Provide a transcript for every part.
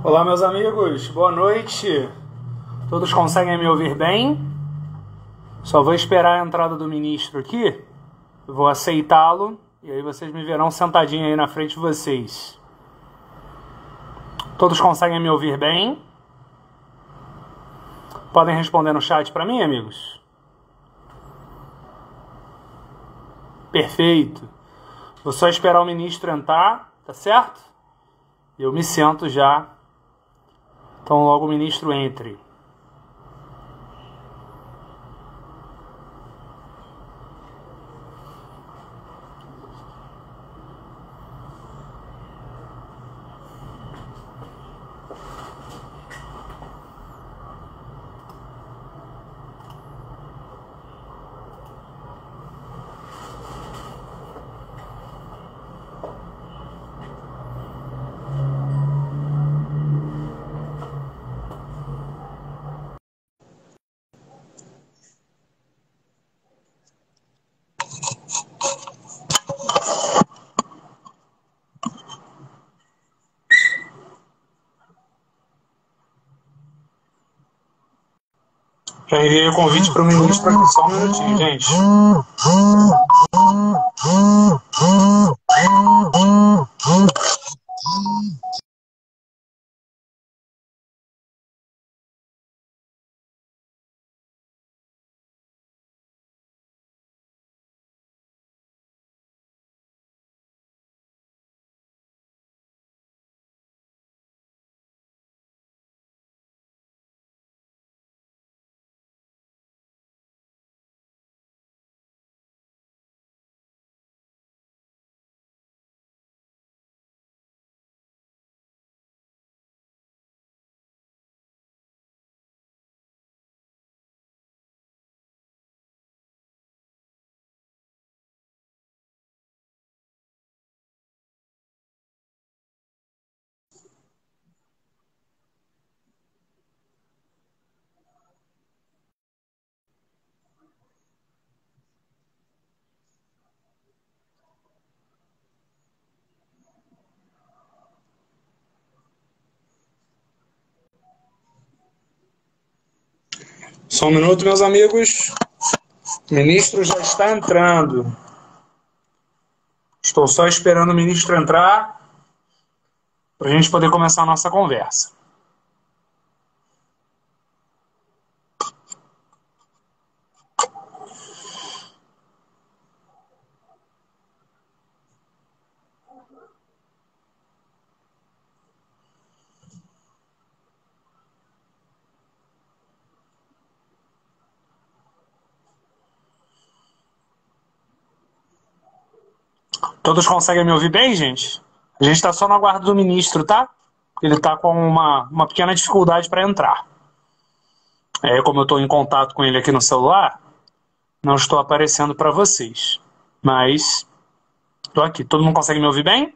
Olá, meus amigos, boa noite. Todos conseguem me ouvir bem? Só vou esperar a entrada do ministro aqui. Eu vou aceitá-lo e aí vocês me verão sentadinho aí na frente de vocês. Todos conseguem me ouvir bem? Podem responder no chat para mim, amigos? Perfeito. Vou só esperar o ministro entrar, tá certo? Eu me sento já. Então logo o ministro entre. Já enviei o convite para o ministro aqui, só um minutinho, gente. Só um minuto, meus amigos. O ministro já está entrando. Estou só esperando o ministro entrar para a gente poder começar a nossa conversa. Todos conseguem me ouvir bem, gente? A gente está só no aguardo do ministro, tá? Ele está com uma pequena dificuldade para entrar. Como eu estou em contato com ele aqui no celular, não estou aparecendo para vocês. Mas estou aqui. Todo mundo consegue me ouvir bem?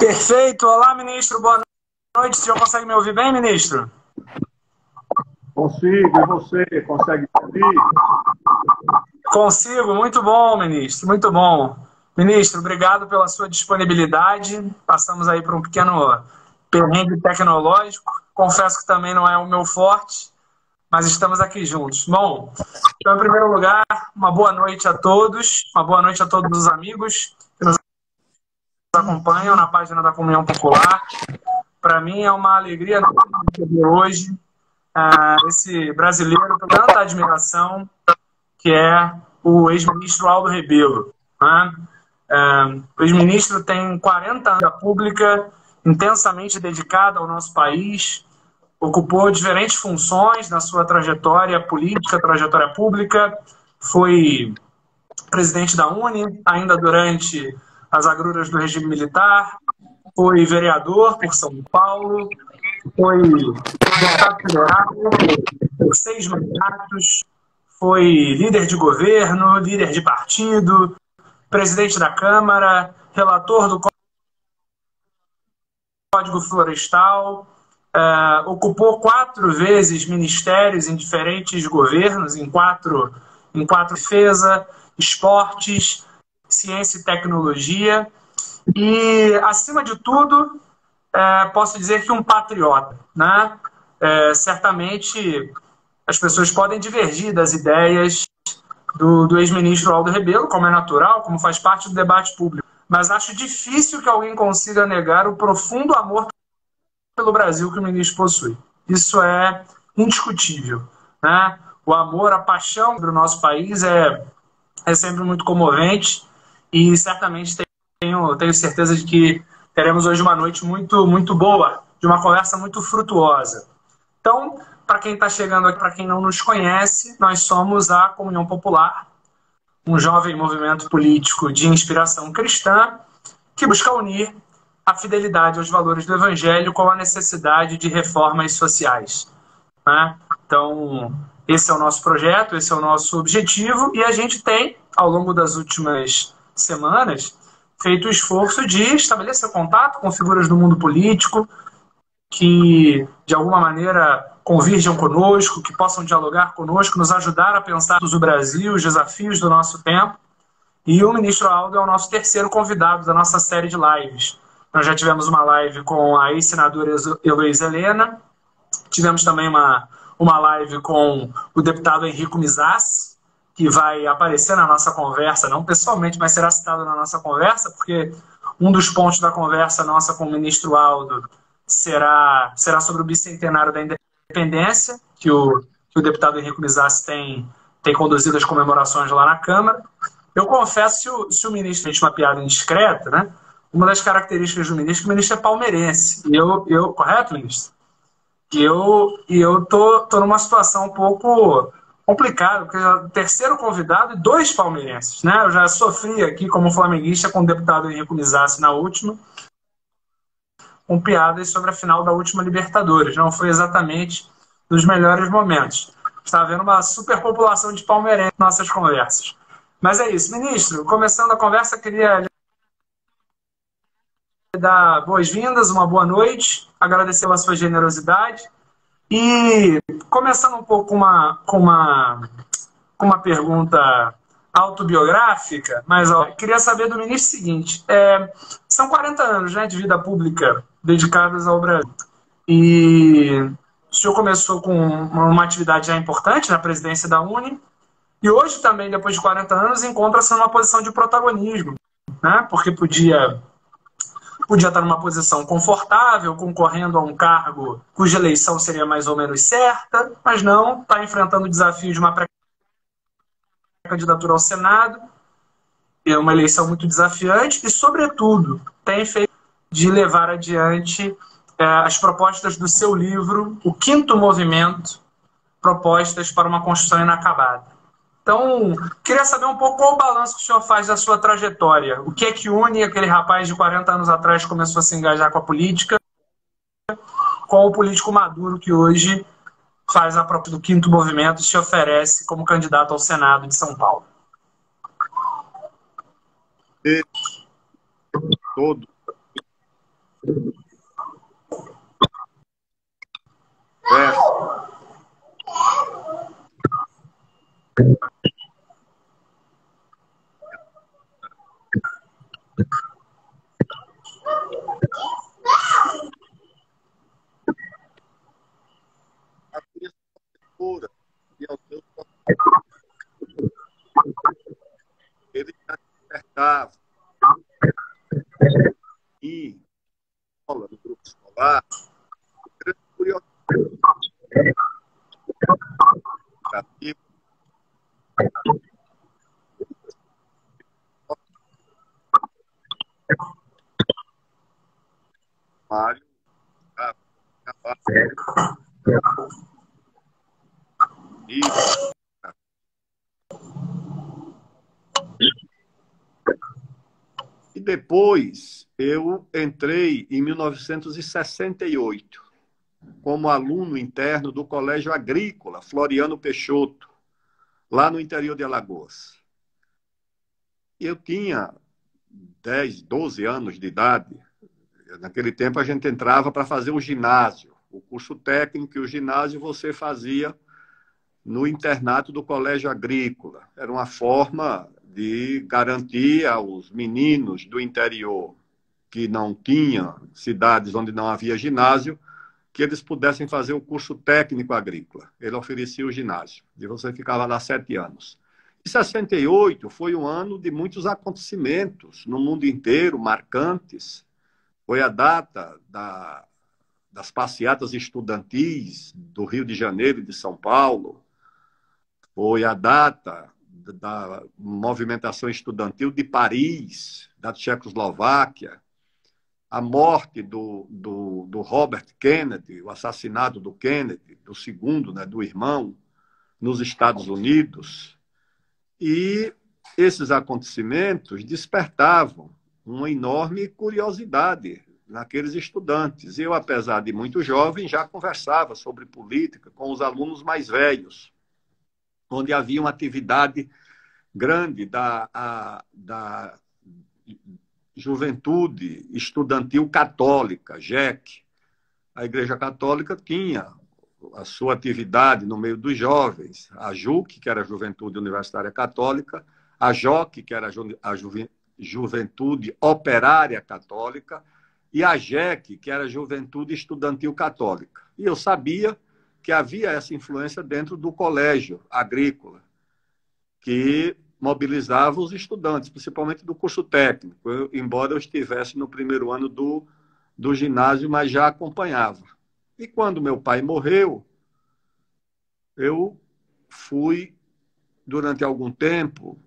Perfeito. Olá, ministro. Boa noite. O senhor consegue me ouvir bem, ministro? Consigo. E você? Consegue me ouvir? Consigo. Muito bom, ministro. Muito bom. Ministro, obrigado pela sua disponibilidade. Passamos aí por um pequeno perrengue tecnológico. Confesso que também não é o meu forte, mas estamos aqui juntos. Bom, então, em primeiro lugar, uma boa noite a todos. Uma boa noite a todos os amigos que nos acompanham na página da Comunhão Popular. Para mim é uma alegria ver hoje esse brasileiro com tanta admiração, que é o ex-ministro Aldo Rebelo. Né? O ex-ministro tem 40 anos da pública, intensamente dedicado ao nosso país, ocupou diferentes funções na sua trajetória política, trajetória pública, foi presidente da UNE, ainda durante as agruras do regime militar, foi vereador por São Paulo, foi deputado federal por 6 mandatos, foi líder de governo, líder de partido, presidente da Câmara, relator do Código Florestal, ocupou 4 vezes ministérios em diferentes governos, em quatro defesa, esportes, ciência e tecnologia, e, acima de tudo, posso dizer que um patriota. Né? Certamente as pessoas podem divergir das ideias do ex-ministro Aldo Rebelo, como é natural, como faz parte do debate público. Mas acho difícil que alguém consiga negar o profundo amor pelo Brasil que o ministro possui. Isso é indiscutível. Né? O amor, a paixão pelo nosso país é sempre muito comovente e certamente tenho certeza de que teremos hoje uma noite muito, muito boa, de uma conversa muito frutuosa. Então, para quem está chegando aqui, para quem não nos conhece, nós somos a Comunhão Popular, um jovem movimento político de inspiração cristã que busca unir a fidelidade aos valores do Evangelho com a necessidade de reformas sociais. Né? Então, esse é o nosso projeto, esse é o nosso objetivo, e a gente tem, ao longo das últimas semanas, feito o esforço de estabelecer contato com figuras do mundo político que, de alguma maneira, convirjam conosco, que possam dialogar conosco, nos ajudar a pensar o Brasil, os desafios do nosso tempo. E o ministro Aldo é o nosso terceiro convidado da nossa série de lives. Nós já tivemos uma live com a ex-senadora Heloísa Helena, tivemos também uma live com o deputado Henrico Mizassi, que vai aparecer na nossa conversa, não pessoalmente, mas será citado na nossa conversa, porque um dos pontos da conversa nossa com o ministro Aldo será sobre o bicentenário da independência, que o deputado Henrico Mizassi tem conduzido as comemorações lá na Câmara. Eu confesso, se o ministro fez uma piada indiscreta, né? Uma das características do ministro é que o ministro é palmeirense. Correto, ministro? E eu tô numa situação um pouco complicada, porque é o terceiro convidado e 2 palmeirenses. Né? Eu já sofri aqui como flamenguista com o deputado Henrico Mizassi na última, com piadas sobre a final da última Libertadores. Não foi exatamente nos melhores momentos. Está havendo uma superpopulação de palmeirenses em nossas conversas. Mas é isso. Ministro, começando a conversa, queria dar boas-vindas, uma boa noite, agradecer a sua generosidade e começando um pouco com uma pergunta autobiográfica, mas queria saber do ministro o seguinte, são 40 anos, né, de vida pública dedicados ao Brasil e o senhor começou com uma atividade já importante na presidência da UNE e hoje também, depois de 40 anos, encontra-se numa posição de protagonismo, né, porque podia estar numa posição confortável, concorrendo a um cargo cuja eleição seria mais ou menos certa, mas não, está enfrentando o desafio de uma pré-candidatura ao Senado, é uma eleição muito desafiante e, sobretudo, tem feito de levar adiante as propostas do seu livro, O Quinto Movimento, Propostas para uma Construção Inacabada. Então, queria saber um pouco qual o balanço que o senhor faz da sua trajetória. O que é que une aquele rapaz de 40 anos atrás que começou a se engajar com a política com o político maduro que hoje faz a própria do Quinto Movimento e se oferece como candidato ao Senado de São Paulo? Todo Essa. A minha professora, e ao seu ele já despertava e no grupo escolar, grande curiosidade. Mário, a, e, e depois eu entrei em 1968 como aluno interno do Colégio Agrícola Floriano Peixoto, lá no interior de Alagoas. E eu tinha 10, 12 anos de idade. Naquele tempo a gente entrava para fazer o ginásio, o curso técnico e o ginásio você fazia no internato do Colégio Agrícola. Era uma forma de garantir aos meninos do interior que não tinham cidades onde não havia ginásio, que eles pudessem fazer o curso técnico agrícola. Ele oferecia o ginásio, e você ficava lá 7 anos. E 68 foi um ano de muitos acontecimentos no mundo inteiro, marcantes. Foi a data das passeatas estudantis do Rio de Janeiro e de São Paulo, foi a data da movimentação estudantil de Paris, da Tchecoslováquia, a morte do Robert Kennedy, o assassinato do Kennedy, do segundo, né, do irmão, nos Estados Unidos. E esses acontecimentos despertavam uma enorme curiosidade naqueles estudantes. Eu, apesar de muito jovem, já conversava sobre política com os alunos mais velhos, onde havia uma atividade grande da Juventude Estudantil Católica, JEC. A Igreja Católica tinha a sua atividade no meio dos jovens, a JUC, que era a Juventude Universitária Católica, a JOC, que era a Juventude Operária Católica, e a JEC, que era a Juventude Estudantil Católica. E eu sabia que havia essa influência dentro do colégio agrícola, que mobilizava os estudantes, principalmente do curso técnico, embora eu estivesse no primeiro ano do ginásio, mas já acompanhava. E quando meu pai morreu, eu fui, durante algum tempo,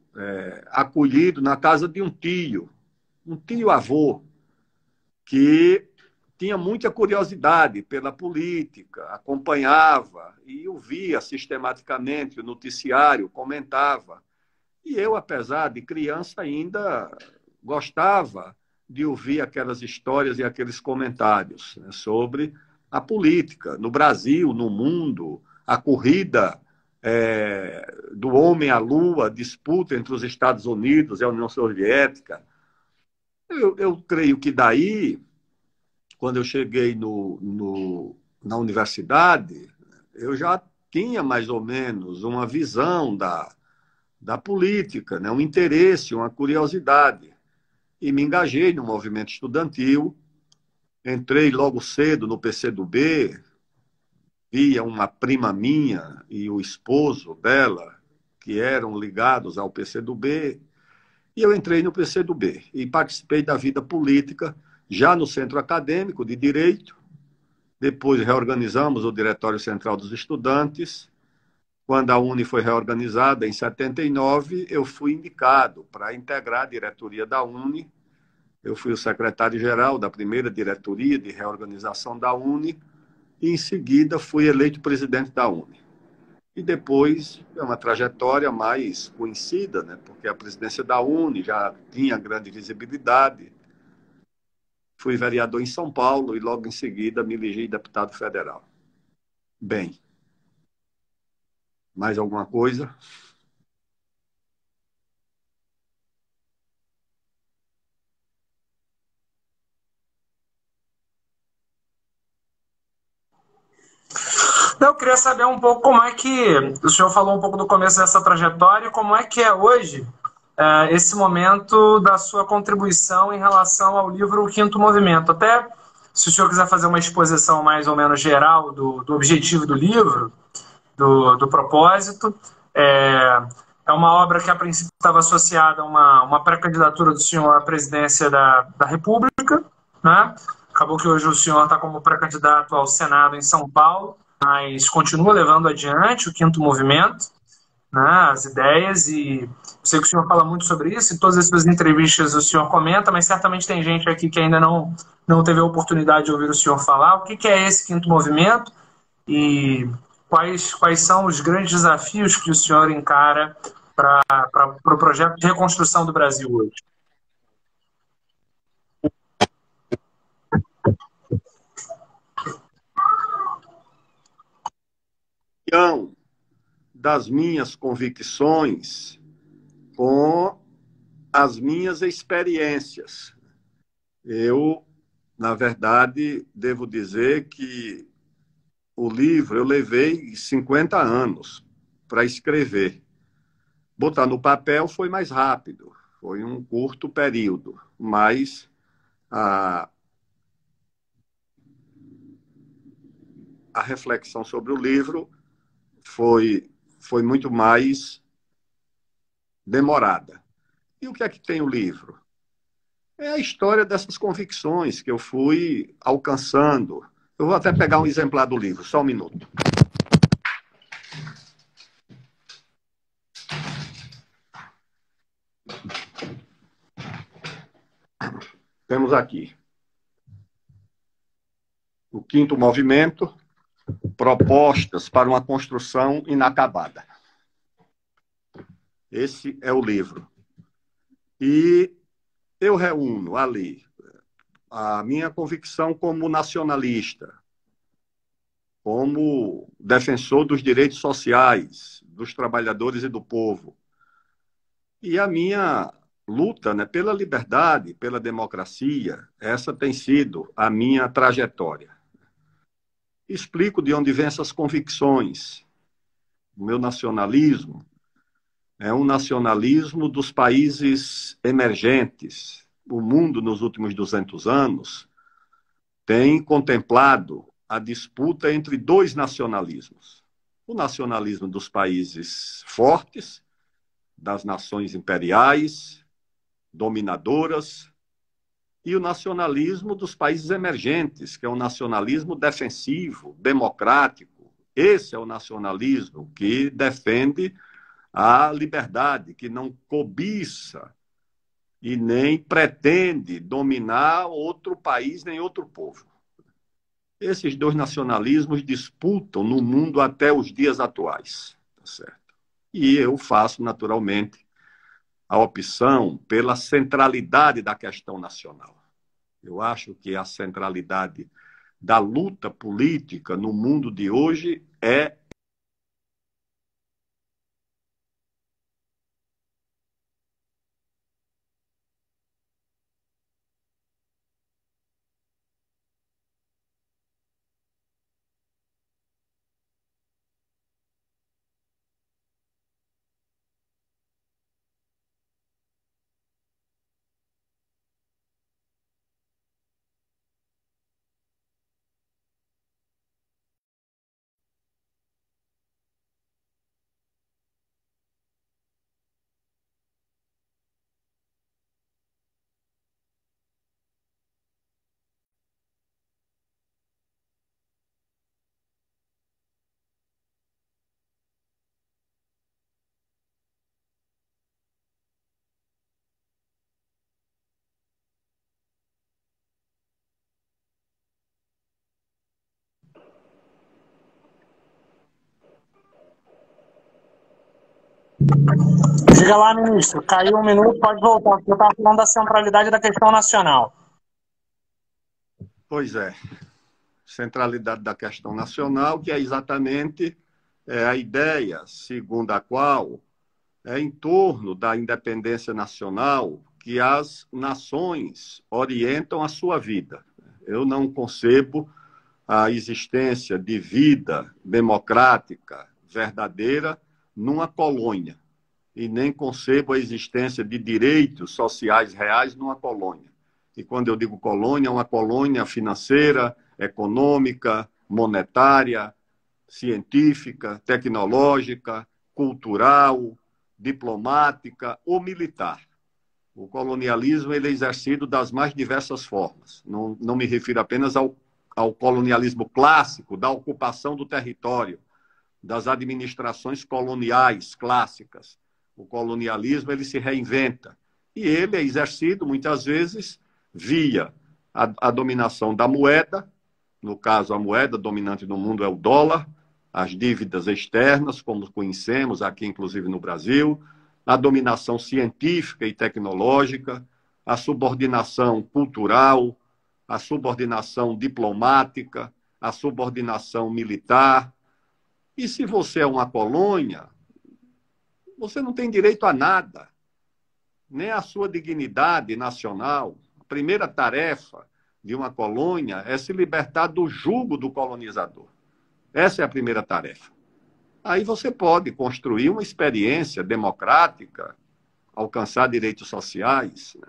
acolhido na casa de um tio-avô, que tinha muita curiosidade pela política, acompanhava e ouvia sistematicamente o noticiário, comentava. E eu, apesar de criança, ainda gostava de ouvir aquelas histórias e aqueles comentários, né, sobre a política no Brasil, no mundo, a corrida do homem à Lua, a disputa entre os Estados Unidos e a União Soviética. Eu creio que daí, quando eu cheguei na universidade, eu já tinha mais ou menos uma visão da política, né? Um interesse, uma curiosidade. E me engajei no movimento estudantil, entrei logo cedo no PCdoB, via uma prima minha e o esposo dela, que eram ligados ao PCdoB, e eu entrei no PCdoB e participei da vida política, já no centro acadêmico de Direito, depois reorganizamos o Diretório Central dos Estudantes. Quando a Uni foi reorganizada, em 79, eu fui indicado para integrar a diretoria da Uni. Eu fui o secretário-geral da primeira diretoria de reorganização da Uni e, em seguida, fui eleito presidente da Uni. E depois, é uma trajetória mais conhecida, né? Porque a presidência da Uni já tinha grande visibilidade. Fui vereador em São Paulo e, logo em seguida, me elegi deputado federal. Bem, mais alguma coisa? Eu queria saber um pouco como é que o senhor falou um pouco do começo dessa trajetória e como é que é hoje esse momento da sua contribuição em relação ao livro O Quinto Movimento. Até se o senhor quiser fazer uma exposição mais ou menos geral do objetivo do livro, do propósito. É uma obra que a princípio estava associada a uma pré-candidatura do senhor à presidência da República, né? Acabou que hoje o senhor está como pré-candidato ao Senado em São Paulo, mas continua levando adiante o Quinto Movimento, né, as ideias, e eu sei que o senhor fala muito sobre isso, em todas as suas entrevistas o senhor comenta, mas certamente tem gente aqui que ainda não teve a oportunidade de ouvir o senhor falar. O que é esse Quinto Movimento e quais são os grandes desafios que o senhor encara para o projeto de reconstrução do Brasil hoje? Das minhas convicções com as minhas experiências. Eu, na verdade, devo dizer que o livro eu levei 50 anos para escrever. Botar no papel foi mais rápido, foi um curto período, mas a reflexão sobre o livro foi muito mais demorada. E o que é que tem o livro? É a história dessas convicções que eu fui alcançando. Eu vou até pegar um exemplar do livro, só um minuto. Temos aqui o Quinto Movimento, propostas para uma construção inacabada. Esse é o livro. E eu reúno ali a minha convicção como nacionalista, como defensor dos direitos sociais, dos trabalhadores e do povo. E a minha luta, né, pela liberdade, pela democracia, essa tem sido a minha trajetória. Explico de onde vêm essas convicções. O meu nacionalismo é um nacionalismo dos países emergentes. O mundo, nos últimos 200 anos, tem contemplado a disputa entre dois nacionalismos. O nacionalismo dos países fortes, das nações imperiais, dominadoras, e o nacionalismo dos países emergentes, que é um nacionalismo defensivo, democrático. Esse é o nacionalismo que defende a liberdade, que não cobiça e nem pretende dominar outro país nem outro povo. Esses dois nacionalismos disputam no mundo até os dias atuais, tá certo? E eu faço, naturalmente, a opção pela centralidade da questão nacional. Eu acho que a centralidade da luta política no mundo de hoje é Diga lá, ministro. Caiu um minuto, pode voltar. Eu estava falando da centralidade da questão nacional. Pois é, centralidade da questão nacional, que é exatamente a ideia segundo a qual é em torno da independência nacional que as nações orientam a sua vida. Eu não concebo a existência de vida democrática verdadeira numa colônia e nem concebo a existência de direitos sociais reais numa colônia. E quando eu digo colônia, é uma colônia financeira, econômica, monetária, científica, tecnológica, cultural, diplomática ou militar. O colonialismo ele é exercido das mais diversas formas. Não me refiro apenas ao colonialismo clássico, da ocupação do território, das administrações coloniais clássicas. O colonialismo ele se reinventa. E ele é exercido, muitas vezes, via a dominação da moeda. No caso, a moeda dominante no mundo é o dólar, as dívidas externas, como conhecemos aqui, inclusive no Brasil, a dominação científica e tecnológica, a subordinação cultural, a subordinação diplomática, a subordinação militar. E se você é uma colônia, você não tem direito a nada, nem à sua dignidade nacional. A primeira tarefa de uma colônia é se libertar do jugo do colonizador. Essa é a primeira tarefa. Aí você pode construir uma experiência democrática, alcançar direitos sociais, né?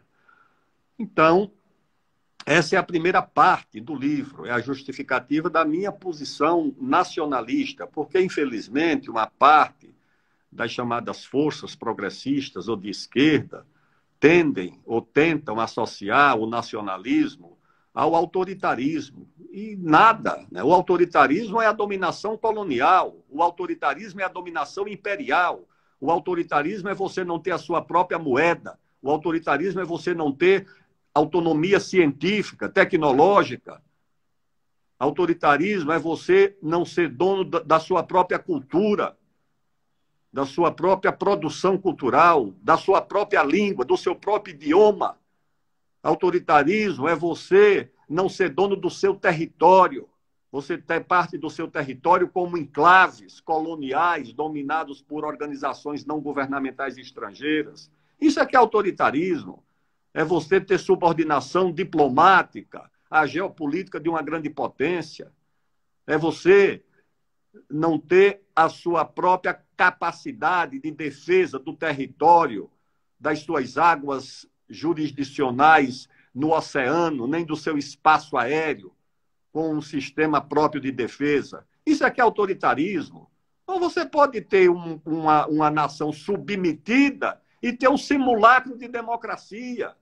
Então, essa é a primeira parte do livro, é a justificativa da minha posição nacionalista, porque, infelizmente, uma parte das chamadas forças progressistas ou de esquerda tendem ou tentam associar o nacionalismo ao autoritarismo. E nada, né? O autoritarismo é a dominação colonial, o autoritarismo é a dominação imperial, o autoritarismo é você não ter a sua própria moeda, o autoritarismo é você não ter autonomia científica, tecnológica. Autoritarismo é você não ser dono da sua própria cultura, da sua própria produção cultural, da sua própria língua, do seu próprio idioma. Autoritarismo é você não ser dono do seu território. Você ter parte do seu território como enclaves coloniais dominados por organizações não governamentais estrangeiras. Isso é que é autoritarismo. É você ter subordinação diplomática à geopolítica de uma grande potência. É você não ter a sua própria capacidade de defesa do território, das suas águas jurisdicionais no oceano, nem do seu espaço aéreo, com um sistema próprio de defesa. Isso é que é autoritarismo. Então você pode ter uma nação submetida e ter um simulacro de democracia,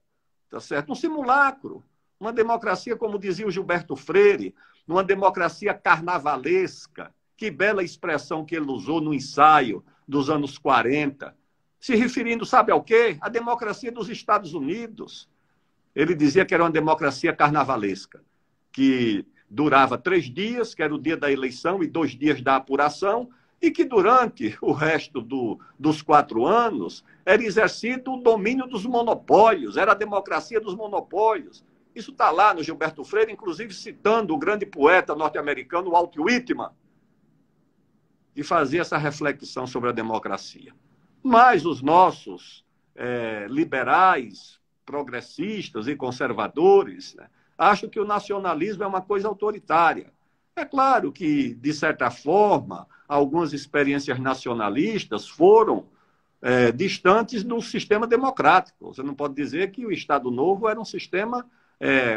tá certo? Um simulacro. Uma democracia, como dizia o Gilberto Freire, uma democracia carnavalesca. Que bela expressão que ele usou no ensaio dos anos 40, se referindo, sabe ao quê? A democracia dos Estados Unidos. Ele dizia que era uma democracia carnavalesca, que durava 3 dias, que era o dia da eleição e 2 dias da apuração, e que durante o resto dos 4 anos era exercido o domínio dos monopólios, era a democracia dos monopólios. Isso está lá no Gilberto Freire, inclusive citando o grande poeta norte-americano Walt Whitman, que fazia essa reflexão sobre a democracia. Mas os nossos liberais, progressistas e conservadores, né, acham que o nacionalismo é uma coisa autoritária. É claro que, de certa forma, algumas experiências nacionalistas foram distantes do sistema democrático. Você não pode dizer que o Estado Novo era um sistema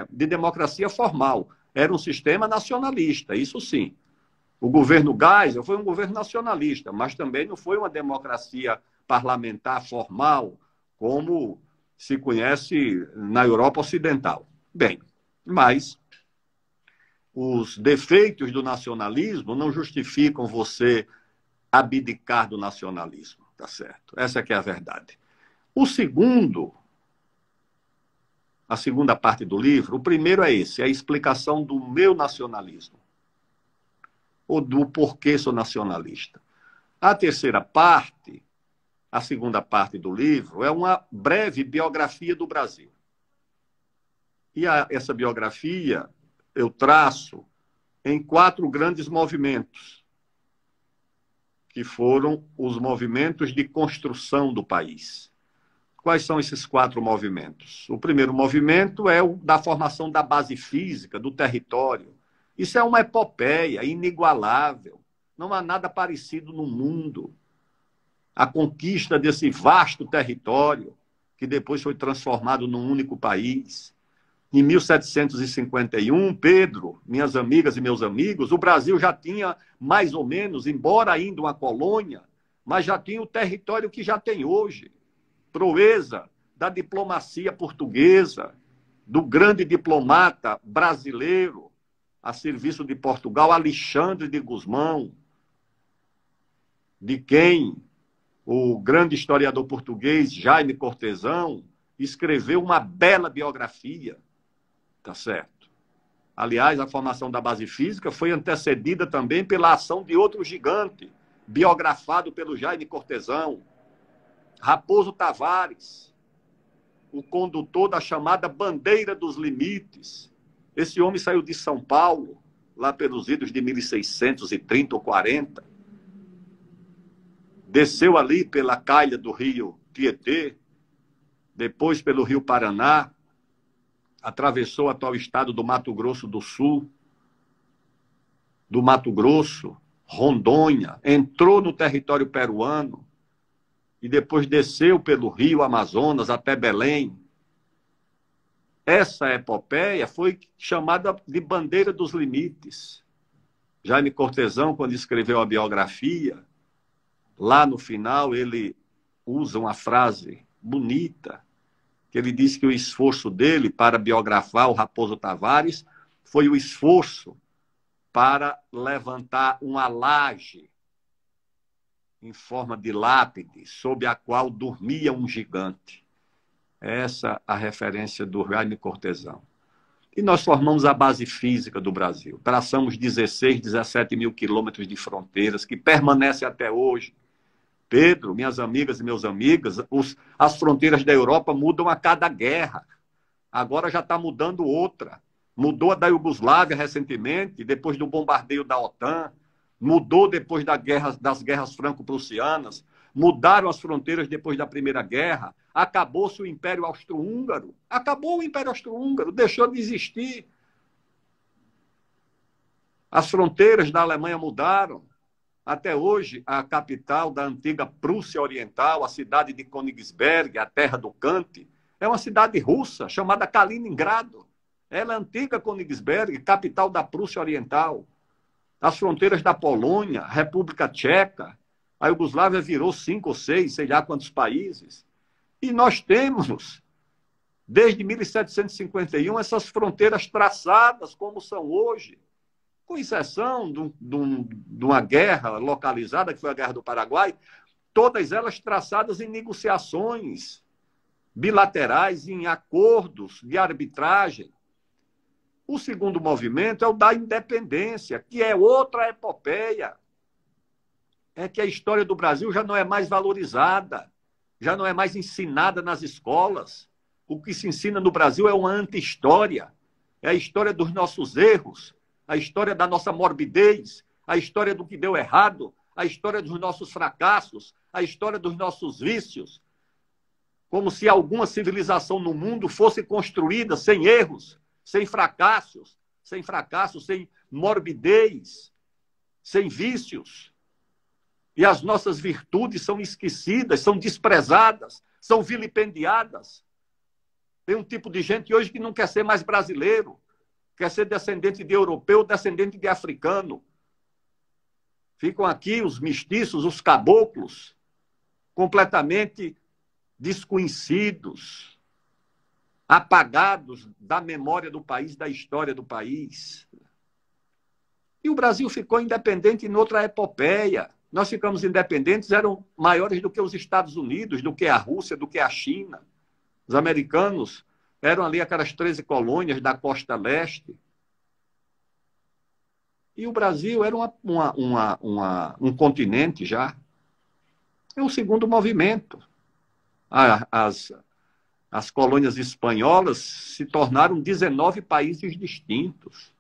de democracia formal. Era um sistema nacionalista, isso sim. O governo Geisel foi um governo nacionalista, mas também não foi uma democracia parlamentar formal, como se conhece na Europa Ocidental. Bem, mas os defeitos do nacionalismo não justificam você abdicar do nacionalismo, tá certo? Essa é que é a verdade. A segunda parte do livro, o primeiro é esse, é a explicação do meu nacionalismo, ou do porquê sou nacionalista. A terceira parte, a segunda parte do livro, é uma breve biografia do Brasil. E essa biografia eu traço em 4 grandes movimentos, que foram os movimentos de construção do país. Quais são esses 4 movimentos? O primeiro movimento é o da formação da base física, do território. Isso é uma epopeia inigualável. Não há nada parecido no mundo. A conquista desse vasto território, que depois foi transformado num único país. Em 1751, Pedro, minhas amigas e meus amigos, o Brasil já tinha mais ou menos, embora ainda uma colônia, mas já tinha o território que já tem hoje. Proeza da diplomacia portuguesa, do grande diplomata brasileiro a serviço de Portugal, Alexandre de Gusmão, de quem o grande historiador português Jaime Cortesão escreveu uma bela biografia, tá certo? Aliás, a formação da base física foi antecedida também pela ação de outro gigante, biografado pelo Jaime Cortesão, Raposo Tavares, o condutor da chamada Bandeira dos Limites. Esse homem saiu de São Paulo, lá pelos idos de 1630 ou 40, desceu ali pela calha do rio Tietê, depois pelo rio Paraná, atravessou o atual estado do Mato Grosso do Sul, do Mato Grosso, Rondônia, entrou no território peruano e depois desceu pelo rio Amazonas até Belém. Essa epopeia foi chamada de Bandeira dos Limites. Jaime Cortesão, quando escreveu a biografia, lá no final ele usa uma frase bonita, que ele diz que o esforço dele para biografar o Raposo Tavares foi o esforço para levantar uma laje em forma de lápide, sob a qual dormia um gigante. Essa a referência do Jaime Cortesão. E nós formamos a base física do Brasil. Traçamos 16, 17 mil quilômetros de fronteiras, que permanecem até hoje. Pedro, minhas amigas e meus amigos, as fronteiras da Europa mudam a cada guerra. Agora já está mudando outra. Mudou a da Iugoslávia recentemente, depois do bombardeio da OTAN. Mudou depois das guerras franco-prussianas. Mudaram as fronteiras depois da Primeira Guerra. Acabou-se o Império Austro-Húngaro. Acabou o Império Austro-Húngaro, deixou de existir. As fronteiras da Alemanha mudaram. Até hoje, a capital da antiga Prússia Oriental, a cidade de Königsberg, a terra do Kant, é uma cidade russa chamada Kaliningrado. Ela é a antiga Königsberg, capital da Prússia Oriental. As fronteiras da Polônia, República Tcheca, a Iugoslávia virou 5 ou 6, sei lá quantos países. E nós temos, desde 1751, essas fronteiras traçadas como são hoje, com exceção de uma guerra localizada, que foi a Guerra do Paraguai, todas elas traçadas em negociações bilaterais, em acordos de arbitragem. O segundo movimento é o da independência, que é outra epopeia. É que a história do Brasil já não é mais valorizada, já não é mais ensinada nas escolas. O que se ensina no Brasil é uma anti-história, é a história dos nossos erros, a história da nossa morbidez, a história do que deu errado, a história dos nossos fracassos, a história dos nossos vícios. Como se alguma civilização no mundo fosse construída sem erros, sem fracassos, sem morbidez, sem vícios. E as nossas virtudes são esquecidas, são desprezadas, são vilipendiadas. Tem um tipo de gente hoje que não quer ser mais brasileiro, quer ser descendente de europeu, descendente de africano. Ficam aqui os mestiços, os caboclos, completamente desconhecidos, apagados da memória do país, da história do país. E o Brasil ficou independente em outra epopeia. Nós ficamos independentes, eram maiores do que os Estados Unidos, do que a Rússia, do que a China. Os americanos eram ali aquelas 13 colônias da costa leste. E o Brasil era um continente já. É o segundo movimento. As colônias espanholas se tornaram 19 países distintos.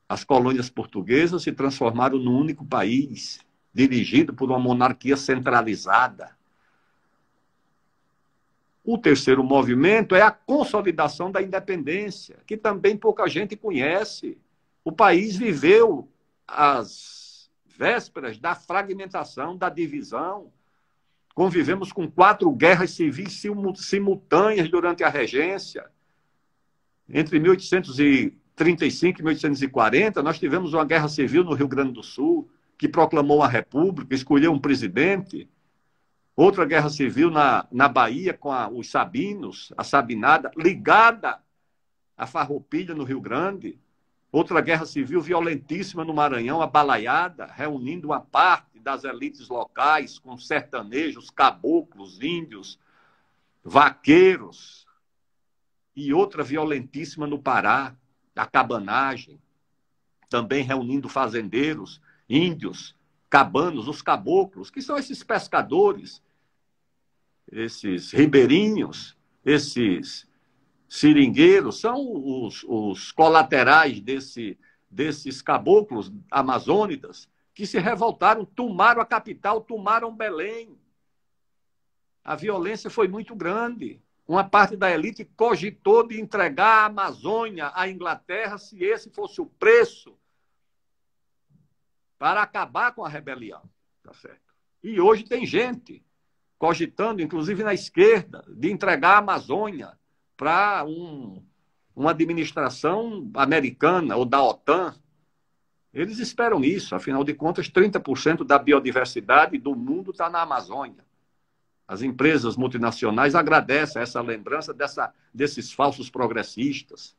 As colônias portuguesas se transformaram num único país, dirigido por uma monarquia centralizada. O terceiro movimento é a consolidação da independência, que também pouca gente conhece. o país viveu as vésperas da fragmentação, da divisão. Convivemos com 4 guerras civis simultâneas durante a regência. Entre 1835 e 1840, nós tivemos uma guerra civil no Rio Grande do Sul, que proclamou a República, escolheu um presidente. Outra guerra civil na Bahia, com os sabinos, a sabinada, ligada à farroupilha no Rio Grande. Outra guerra civil violentíssima no Maranhão, a Balaiada, reunindo uma parte das elites locais, com sertanejos, caboclos, índios, vaqueiros. E outra violentíssima no Pará, a cabanagem, também reunindo fazendeiros, índios, cabanos, os caboclos, que são esses pescadores, esses ribeirinhos, esses seringueiros, são os colaterais desses caboclos amazônidas que se revoltaram, tomaram a capital, tomaram Belém. A violência foi muito grande. Uma parte da elite cogitou de entregar a Amazônia à Inglaterra se esse fosse o preço para acabar com a rebelião. Tá certo? E hoje tem gente cogitando, inclusive na esquerda, de entregar a Amazônia para uma administração americana ou da OTAN. Eles esperam isso. Afinal de contas, 30% da biodiversidade do mundo está na Amazônia. As empresas multinacionais agradecem essa lembrança desses falsos progressistas.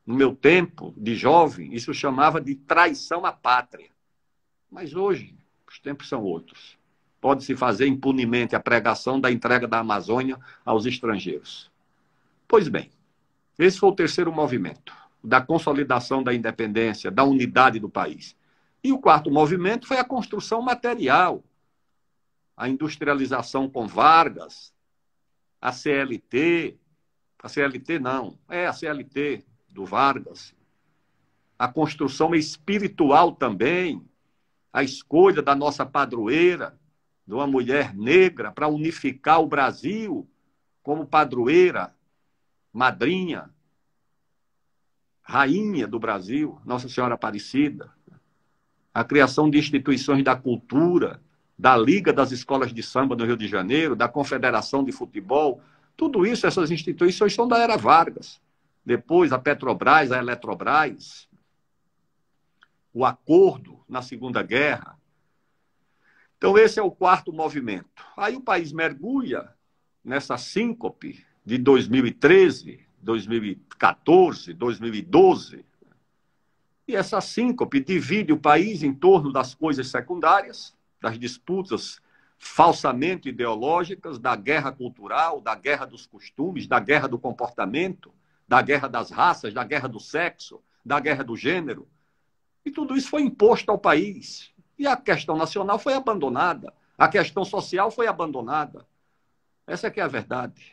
No meu tempo de jovem, isso chamava de traição à pátria. Mas hoje, os tempos são outros. Pode-se fazer impunemente a pregação da entrega da Amazônia aos estrangeiros. Pois bem, esse foi o terceiro movimento, da consolidação da independência, da unidade do país. E o quarto movimento foi a construção material, a industrialização com Vargas, a CLT do Vargas, a construção espiritual também, a escolha da nossa padroeira, de uma mulher negra, para unificar o Brasil como padroeira, madrinha, rainha do Brasil, Nossa Senhora Aparecida, a criação de instituições da cultura, da Liga das Escolas de Samba no Rio de Janeiro, da Confederação de Futebol, tudo isso, essas instituições são da era Vargas. Depois a Petrobras, a Eletrobras, o acordo na Segunda Guerra. Então esse é o quarto movimento. Aí o país mergulha nessa síncope de 2013, 2014, 2012, e essa síncope divide o país em torno das coisas secundárias, das disputas falsamente ideológicas, da guerra cultural, da guerra dos costumes, da guerra do comportamento, da guerra das raças, da guerra do sexo, da guerra do gênero. E tudo isso foi imposto ao país. E a questão nacional foi abandonada. A questão social foi abandonada. Essa é que é a verdade.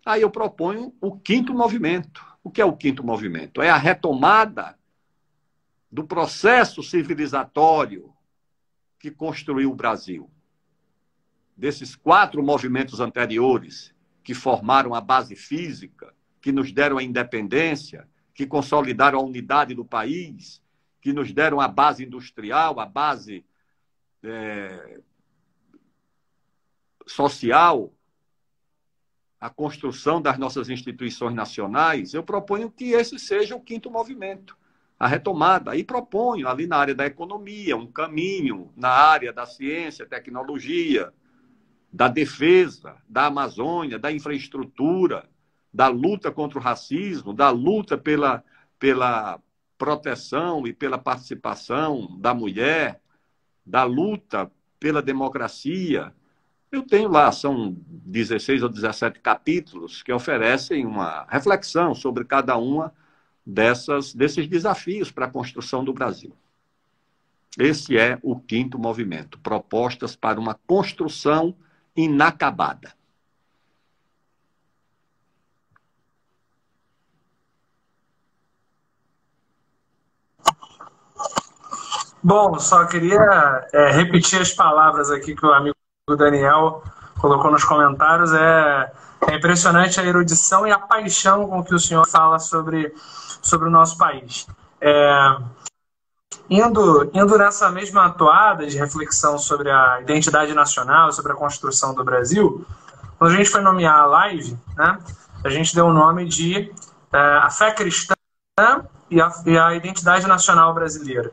Aí eu proponho o quinto movimento. O que é o quinto movimento? É a retomada do processo civilizatório que construiu o Brasil. Desses 4 movimentos anteriores que formaram a base física, que nos deram a independência, que consolidaram a unidade do país, que nos deram a base industrial, a base social, a construção das nossas instituições nacionais, eu proponho que esse seja o quinto movimento, a retomada. E proponho ali na área da economia, um caminho na área da ciência, tecnologia, da defesa, da Amazônia, da infraestrutura, da luta contra o racismo, da luta pela proteção e pela participação da mulher, da luta pela democracia. Eu tenho lá, são 16 ou 17 capítulos que oferecem uma reflexão sobre cada uma desses desafios para a construção do Brasil. Esse é o quinto movimento, propostas para uma construção inacabada. Bom, só queria repetir as palavras aqui que o amigo Daniel colocou nos comentários. É impressionante a erudição e a paixão com que o senhor fala sobre o nosso país. Indo nessa mesma toada de reflexão sobre a identidade nacional, sobre a construção do Brasil, quando a gente foi nomear a live, né, a gente deu o nome de a fé cristã e a identidade nacional brasileira.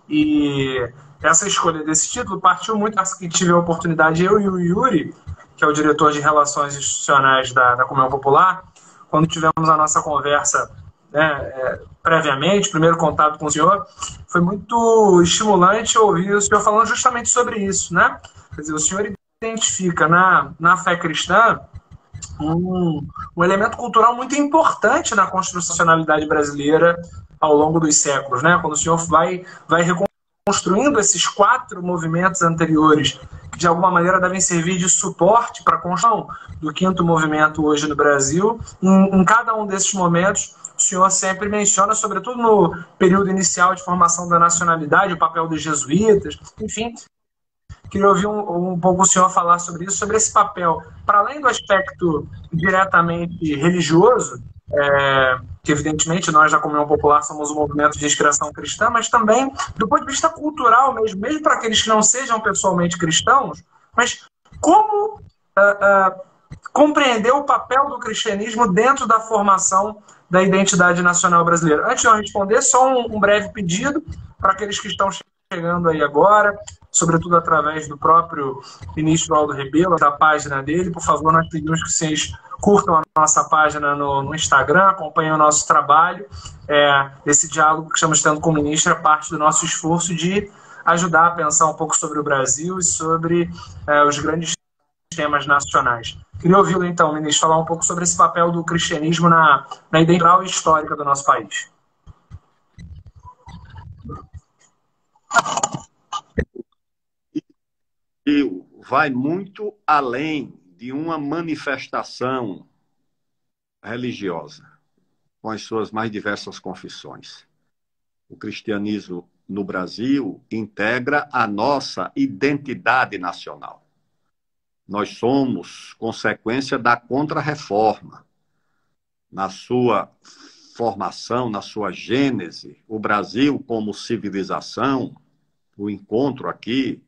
E essa escolha desse título partiu muito das que tive a oportunidade, eu e o Yuri, que é o diretor de Relações Institucionais da Comunhão Popular, quando tivemos a nossa conversa, né, previamente, primeiro contato com o senhor, foi muito estimulante ouvir o senhor falando justamente sobre isso, né? Quer dizer, o senhor identifica na fé cristã um elemento cultural muito importante na constitucionalidade brasileira ao longo dos séculos, né? Quando o senhor vai reconstruindo esses 4 movimentos anteriores, que de alguma maneira devem servir de suporte para a construção do 5º movimento hoje no Brasil, em cada um desses momentos, o senhor sempre menciona, sobretudo no período inicial de formação da nacionalidade, o papel dos jesuítas, enfim. Queria ouvir um pouco o senhor falar sobre isso, sobre esse papel, para além do aspecto diretamente religioso, que evidentemente nós da Comunhão Popular somos um movimento de inspiração cristã, mas também do ponto de vista cultural mesmo para aqueles que não sejam pessoalmente cristãos, mas como compreender o papel do cristianismo dentro da formação da identidade nacional brasileira. Antes de eu responder, só um breve pedido para aqueles que estão chegando aí agora, sobretudo através do próprio ministro Aldo Rebelo, da página dele. Por favor, nós pedimos que vocês curtam a nossa página no Instagram, acompanhem o nosso trabalho. Esse diálogo que estamos tendo com o ministro é parte do nosso esforço de ajudar a pensar um pouco sobre o Brasil e sobre os grandes temas nacionais. Queria ouvi-lo, então, ministro, falar um pouco sobre esse papel do cristianismo na identidade histórica do nosso país. E vai muito além de uma manifestação religiosa, com as suas mais diversas confissões. O cristianismo no Brasil integra a nossa identidade nacional. Nós somos consequência da Contra-Reforma. Na sua formação, na sua gênese, o Brasil como civilização, o encontro aqui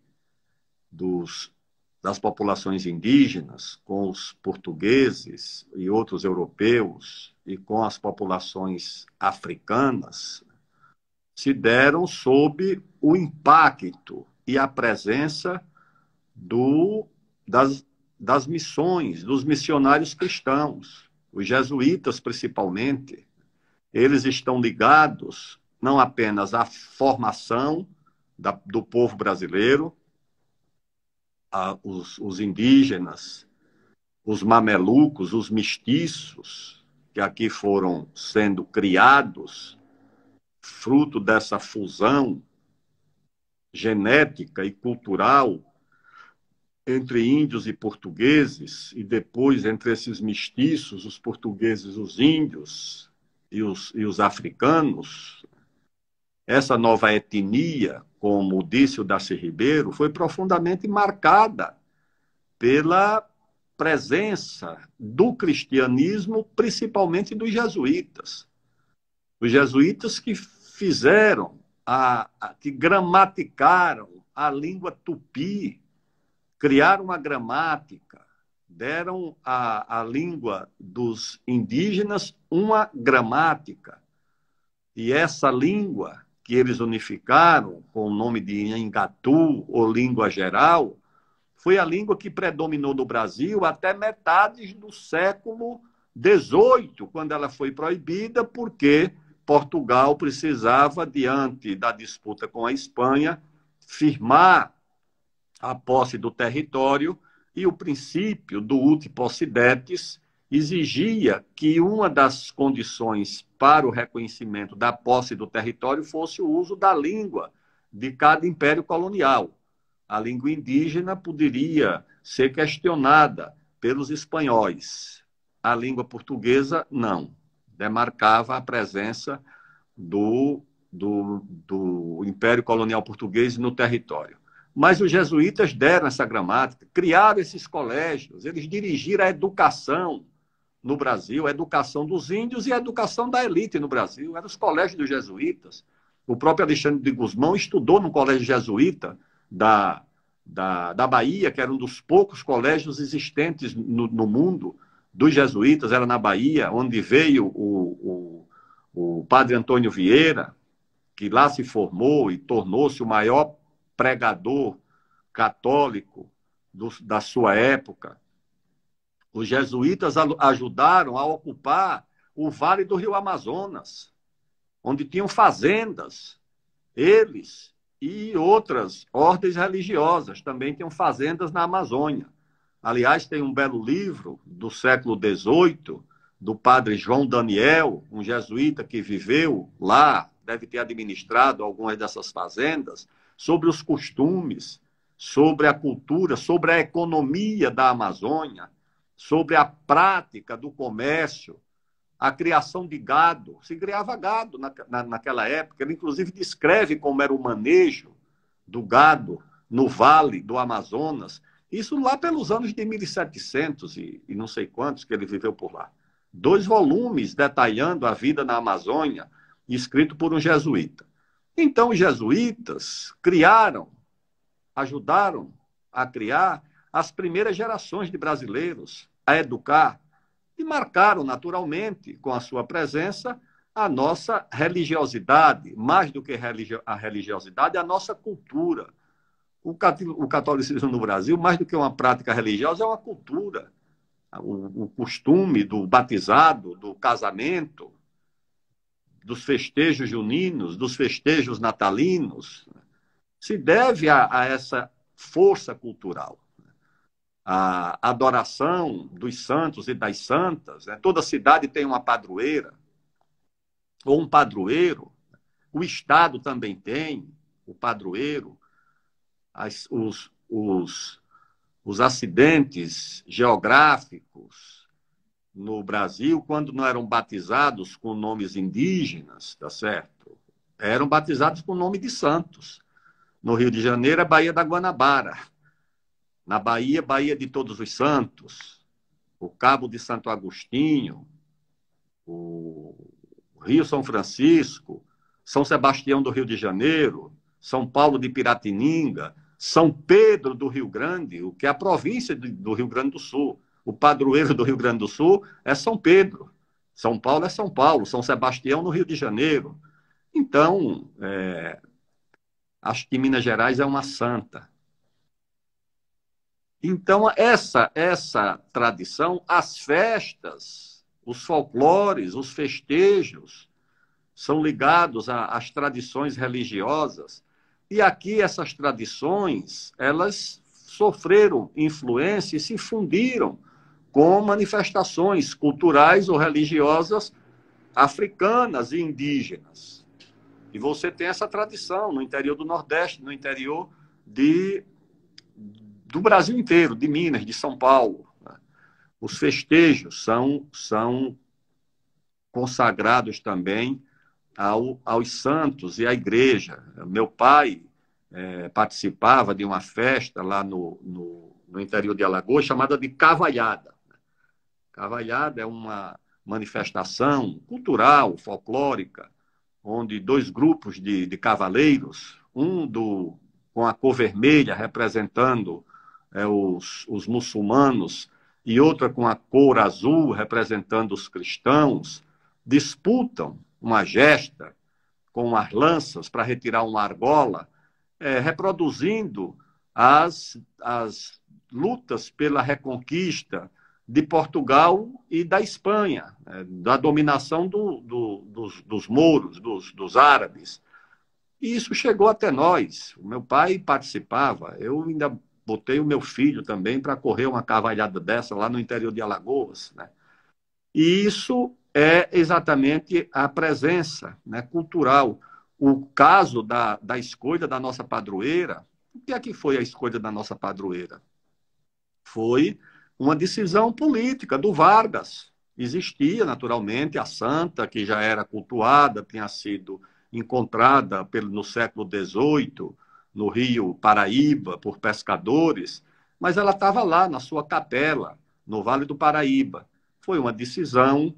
das populações indígenas com os portugueses e outros europeus e com as populações africanas, se deram sob o impacto e a presença das missões, dos missionários cristãos, os jesuítas principalmente. Eles estão ligados não apenas à formação do povo brasileiro, os indígenas, os mamelucos, os mestiços, que aqui foram sendo criados, fruto dessa fusão genética e cultural entre índios e portugueses, e depois entre esses mestiços, os portugueses, os índios e os africanos. Essa nova etnia, como disse o Darcy Ribeiro, foi profundamente marcada pela presença do cristianismo, principalmente dos jesuítas. Os jesuítas que que gramaticaram a língua tupi, criaram uma gramática, deram à língua dos indígenas uma gramática. E essa língua que eles unificaram com o nome de Nhangatu, ou língua geral, foi a língua que predominou no Brasil até metade do século XVIII, quando ela foi proibida, porque Portugal precisava, diante da disputa com a Espanha, firmar a posse do território, e o princípio do ut possidetis exigia que uma das condições para o reconhecimento da posse do território fosse o uso da língua de cada império colonial. A língua indígena poderia ser questionada pelos espanhóis. A língua portuguesa, não. Demarcava a presença do Império Colonial Português no território. Mas os jesuítas deram essa gramática, criaram esses colégios, eles dirigiram a educação no Brasil, a educação dos índios e a educação da elite no Brasil. Eram os colégios dos jesuítas. O próprio Alexandre de Gusmão estudou no colégio jesuíta da Bahia, que era um dos poucos colégios existentes no mundo dos jesuítas, era na Bahia, onde veio o padre Antônio Vieira, que lá se formou e tornou-se o maior pregador católico da sua época. Os jesuítas ajudaram a ocupar o Vale do Rio Amazonas, onde tinham fazendas. Eles e outras ordens religiosas também tinham fazendas na Amazônia. Aliás, tem um belo livro do século XVIII, do padre João Daniel, um jesuíta que viveu lá, deve ter administrado algumas dessas fazendas, sobre os costumes, sobre a cultura, sobre a economia da Amazônia, sobre a prática do comércio, a criação de gado. Se criava gado naquela época. Ele, inclusive, descreve como era o manejo do gado no Vale do Amazonas. Isso lá pelos anos de 1700 e não sei quantos que ele viveu por lá. 2 volumes detalhando a vida na Amazônia, escrito por um jesuíta. Então, os jesuítas ajudaram a criar as primeiras gerações de brasileiros, a educar, e marcaram naturalmente, com a sua presença, a nossa religiosidade, mais do que a religiosidade, a nossa cultura. O catolicismo no Brasil, mais do que uma prática religiosa, é uma cultura. O costume do batizado, do casamento, dos festejos juninos, dos festejos natalinos, se deve a essa força cultural. A adoração dos santos e das santas. Né? Toda cidade tem uma padroeira, ou um padroeiro. O Estado também tem o padroeiro. Os acidentes geográficos no Brasil, quando não eram batizados com nomes indígenas, tá certo? Eram batizados com o nome de santos. No Rio de Janeiro, é Baía da Guanabara. Na Bahia, Baía de Todos os Santos, o Cabo de Santo Agostinho, o Rio São Francisco, São Sebastião do Rio de Janeiro, São Paulo de Piratininga, São Pedro do Rio Grande, o que é a província do Rio Grande do Sul. O padroeiro do Rio Grande do Sul é São Pedro. São Paulo é São Paulo, São Sebastião no Rio de Janeiro. Então, acho que Minas Gerais é uma santa. Então, essa tradição, as festas, os folclores, os festejos, são ligados às tradições religiosas. E aqui essas tradições, elas sofreram influência e se fundiram com manifestações culturais ou religiosas africanas e indígenas. E você tem essa tradição no interior do Nordeste, no interior do Brasil inteiro, de Minas, de São Paulo. Os festejos são consagrados também aos santos e à igreja. Meu pai participava de uma festa lá no interior de Alagoas chamada de Cavalhada. Cavalhada é uma manifestação cultural, folclórica, onde 2 grupos de cavaleiros, com a cor vermelha representando os muçulmanos e outra com a cor azul representando os cristãos, disputam uma gesta com as lanças para retirar uma argola, reproduzindo as lutas pela reconquista de Portugal e da Espanha, da dominação dos mouros, dos árabes. E isso chegou até nós. O meu pai participava, eu ainda botei o meu filho também para correr uma cavalhada dessa lá no interior de Alagoas. Né? E isso é exatamente a presença, né, cultural. O caso da escolha da nossa padroeira, o que é que foi a escolha da nossa padroeira? Foi uma decisão política do Vargas. Existia, naturalmente, a santa, que já era cultuada, tinha sido encontrada no século XVIII, no Rio Paraíba, por pescadores, mas ela estava lá, na sua capela, no Vale do Paraíba. foi uma decisão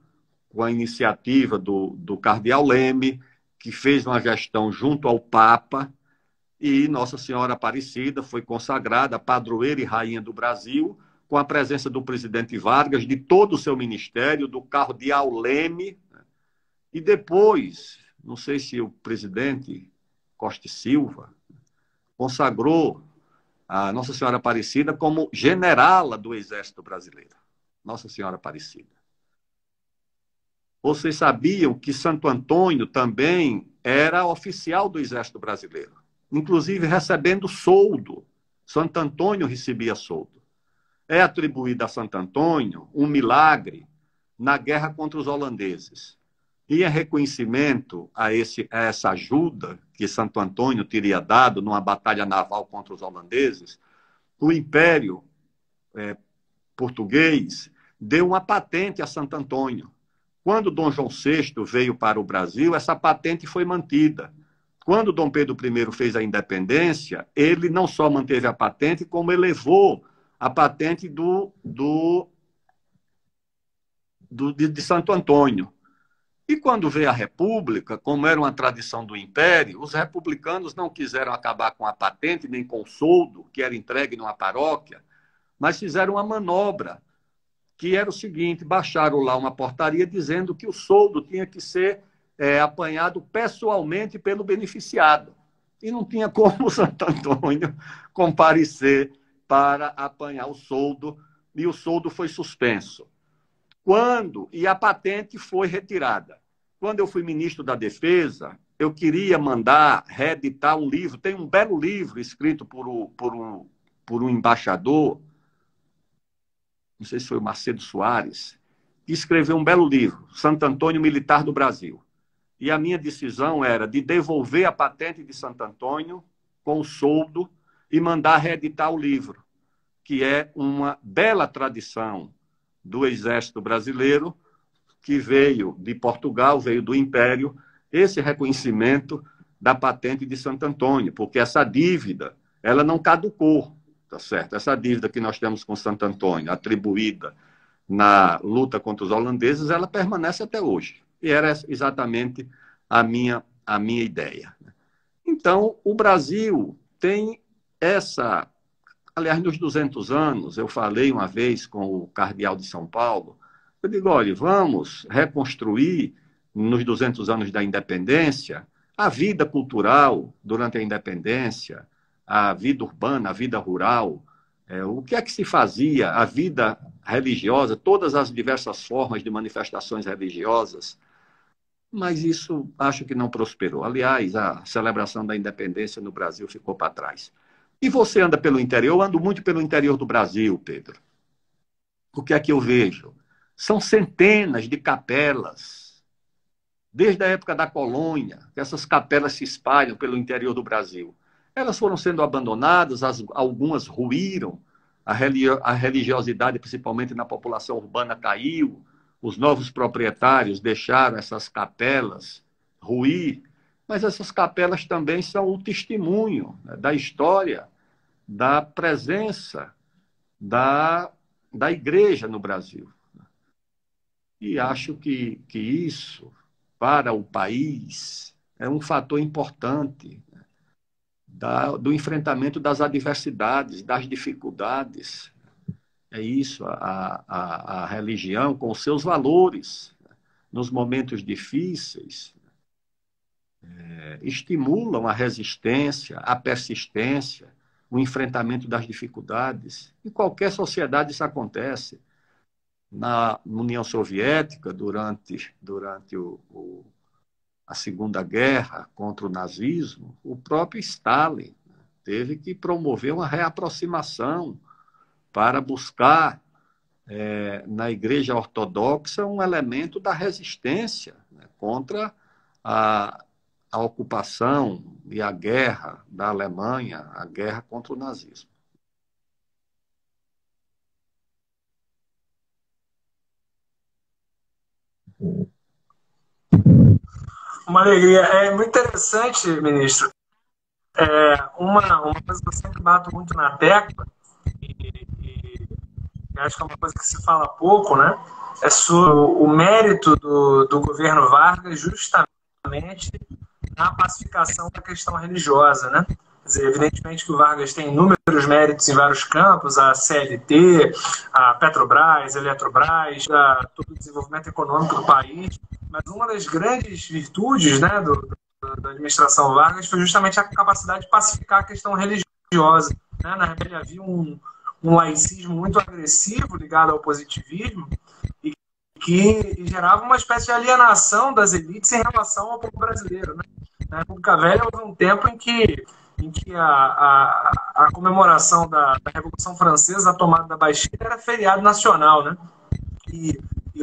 com a iniciativa do cardeal Leme, que fez uma gestão junto ao Papa, e Nossa Senhora Aparecida foi consagrada padroeira e rainha do Brasil, com a presença do presidente Vargas, de todo o seu ministério, do cardeal Leme, e depois, não sei se o presidente Costa e Silva consagrou a Nossa Senhora Aparecida como generala do Exército Brasileiro. Nossa Senhora Aparecida. Vocês sabiam que Santo Antônio também era oficial do Exército Brasileiro, inclusive recebendo soldo. Santo Antônio recebia soldo. É atribuído a Santo Antônio um milagre na guerra contra os holandeses. E em reconhecimento a essa ajuda que Santo Antônio teria dado numa batalha naval contra os holandeses, o Império português deu uma patente a Santo Antônio. Quando Dom João VI veio para o Brasil, essa patente foi mantida. Quando Dom Pedro I fez a independência, ele não só manteve a patente, como elevou a patente de Santo Antônio. E quando veio a República, como era uma tradição do Império, os republicanos não quiseram acabar com a patente, nem com o soldo, que era entregue numa paróquia, mas fizeram uma manobra, que era o seguinte: baixaram lá uma portaria dizendo que o soldo tinha que ser apanhado pessoalmente pelo beneficiado. E não tinha como o Santo Antônio comparecer para apanhar o soldo, e o soldo foi suspenso. E a patente foi retirada. Quando eu fui ministro da Defesa, eu queria mandar reeditar um livro. Tem um belo livro escrito por um embaixador, não sei se foi o Macedo Soares, que escreveu um belo livro, Santo Antônio Militar do Brasil. E a minha decisão era de devolver a patente de Santo Antônio com o soldo e mandar reeditar o livro, que é uma bela tradição do Exército Brasileiro, que veio de Portugal, veio do Império, esse reconhecimento da patente de Santo Antônio, porque essa dívida, ela não caducou, tá certo? Essa dívida que nós temos com Santo Antônio, atribuída na luta contra os holandeses, ela permanece até hoje. E era exatamente a minha ideia. Então, o Brasil tem essa... Aliás, nos 200 anos, eu falei uma vez com o cardeal de São Paulo, eu digo, olha, vamos reconstruir, nos 200 anos da independência, a vida cultural durante a independência, a vida urbana, a vida rural, o que é que se fazia, a vida religiosa, todas as diversas formas de manifestações religiosas, mas isso acho que não prosperou. Aliás, a celebração da independência no Brasil ficou para trás. E você anda pelo interior? Eu ando muito pelo interior do Brasil, Pedro. O que é que eu vejo? São centenas de capelas, desde a época da colônia, que essas capelas se espalham pelo interior do Brasil. Elas foram sendo abandonadas, algumas ruíram, a religiosidade, principalmente na população urbana, caiu, os novos proprietários deixaram essas capelas ruir, mas essas capelas também são o testemunho, né, da história, da presença da igreja no Brasil. E acho que isso, para o país, é um fator importante, né, do enfrentamento das adversidades, das dificuldades. É isso, a religião com os seus valores, né, nos momentos difíceis, estimulam a resistência, a persistência, o enfrentamento das dificuldades. Em qualquer sociedade isso acontece. Na União Soviética, durante a Segunda Guerra contra o nazismo, o próprio Stalin teve que promover uma reaproximação para buscar na Igreja Ortodoxa um elemento da resistência, né, contra a ocupação e a guerra da Alemanha, a guerra contra o nazismo. Uma alegria. É muito interessante, ministro. Uma coisa que eu sempre bato muito na tecla, e acho que é uma coisa que se fala pouco, né? o mérito do governo Vargas justamente na pacificação da questão religiosa, né? Quer dizer, evidentemente que o Vargas tem inúmeros méritos em vários campos, a CLT, a Petrobras, a Eletrobras, todo o desenvolvimento econômico do país, mas uma das grandes virtudes, né, da administração Vargas foi justamente a capacidade de pacificar a questão religiosa, né? Na época havia um laicismo muito agressivo ligado ao positivismo e que gerava uma espécie de alienação das elites em relação ao povo brasileiro, né? Na República Velha houve um tempo em que a comemoração da Revolução Francesa, a tomada da Bastilha, era feriado nacional, né?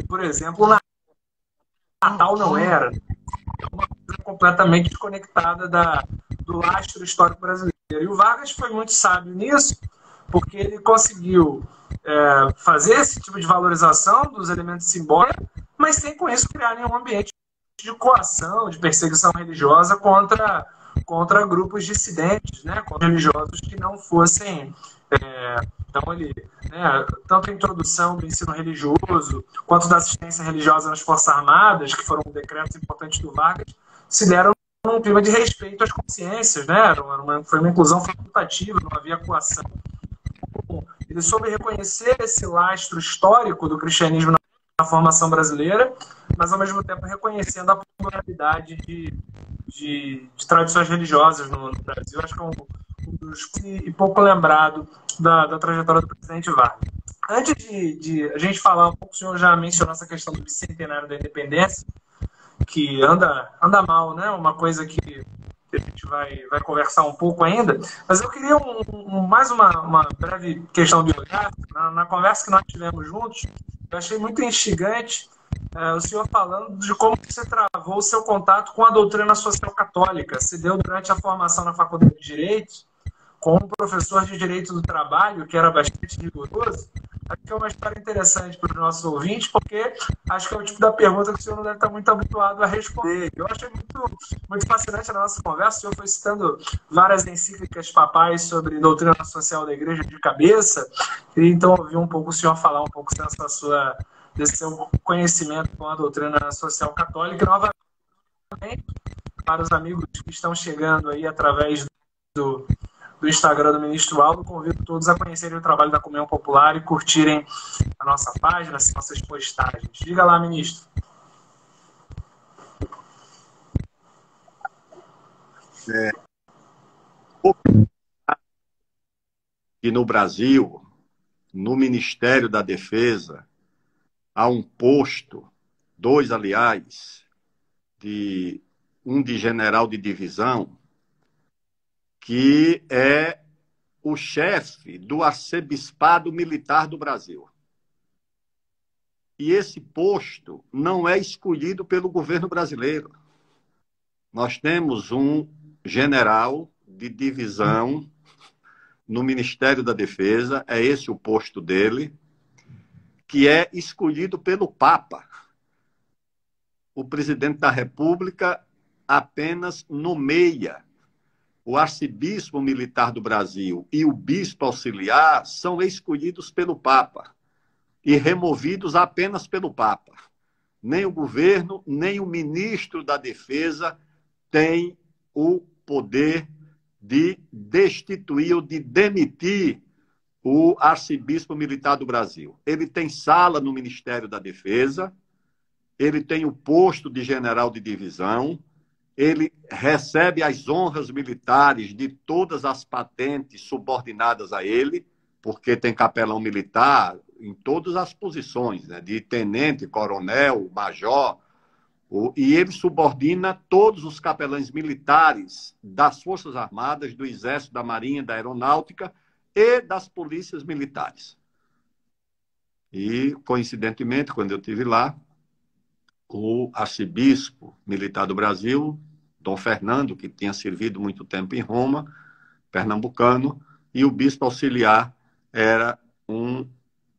Por exemplo, o Natal não era. É uma coisa completamente desconectada do lastro histórico brasileiro. E o Vargas foi muito sábio nisso, porque ele conseguiu fazer esse tipo de valorização dos elementos simbólicos, mas sem com isso criar nenhum ambiente de coação, de perseguição religiosa contra grupos dissidentes, né, contra religiosos que não fossem... Então, tanto a introdução do ensino religioso quanto da assistência religiosa nas Forças Armadas, que foram decretos importantes do Vargas, se deram num clima de respeito às consciências, né? Foi uma inclusão facultativa, não havia coação. Ele soube reconhecer esse lastro histórico do cristianismo na formação brasileira, mas ao mesmo tempo reconhecendo a pluralidade de tradições religiosas no Brasil. Acho que é um dos e pouco lembrado da trajetória do presidente Vargas. Antes de a gente falar um pouco, o senhor já mencionou essa questão do bicentenário da independência, que anda mal, né? Uma coisa que a gente vai conversar um pouco ainda, mas eu queria mais uma breve questão biográfica. Na conversa que nós tivemos juntos, eu achei muito instigante o senhor falando de como você travou o seu contato com a doutrina social católica. Se deu durante a formação na Faculdade de Direito, com um professor de Direito do Trabalho, que era bastante rigoroso. Acho que é uma história interessante para os nossos ouvintes, porque acho que é o tipo da pergunta que o senhor não deve estar muito habituado a responder. Eu achei muito fascinante a nossa conversa. O senhor foi citando várias encíclicas papais sobre doutrina social da Igreja de cabeça. Queria então ouvir um pouco o senhor falar um pouco desse seu conhecimento com a doutrina social católica. E, novamente, para os amigos que estão chegando aí através do Instagram do Ministro Aldo, convido todos a conhecerem o trabalho da Comunhão Popular e curtirem a nossa página, as nossas postagens. Diga lá, ministro. E no Brasil, no Ministério da Defesa, há um posto, dois, aliás, um de general de divisão, que é o chefe do arcebispado militar do Brasil. E esse posto não é escolhido pelo governo brasileiro. Nós temos um general de divisão no Ministério da Defesa, é esse o posto dele, que é escolhido pelo Papa. O presidente da República apenas nomeia. O arcebispo militar do Brasil e o bispo auxiliar são escolhidos pelo Papa e removidos apenas pelo Papa. Nem o governo, nem o ministro da Defesa tem o poder de destituir ou de demitir o arcebispo militar do Brasil. Ele tem sala no Ministério da Defesa, ele tem o posto de general de divisão, ele recebe as honras militares de todas as patentes subordinadas a ele, porque tem capelão militar em todas as posições, né? De tenente, coronel, major, e ele subordina todos os capelães militares das Forças Armadas, do Exército, da Marinha, da Aeronáutica e das polícias militares. E, coincidentemente, quando eu estive lá, o arcebispo militar do Brasil, Dom Fernando, que tinha servido muito tempo em Roma, pernambucano, e o bispo auxiliar era um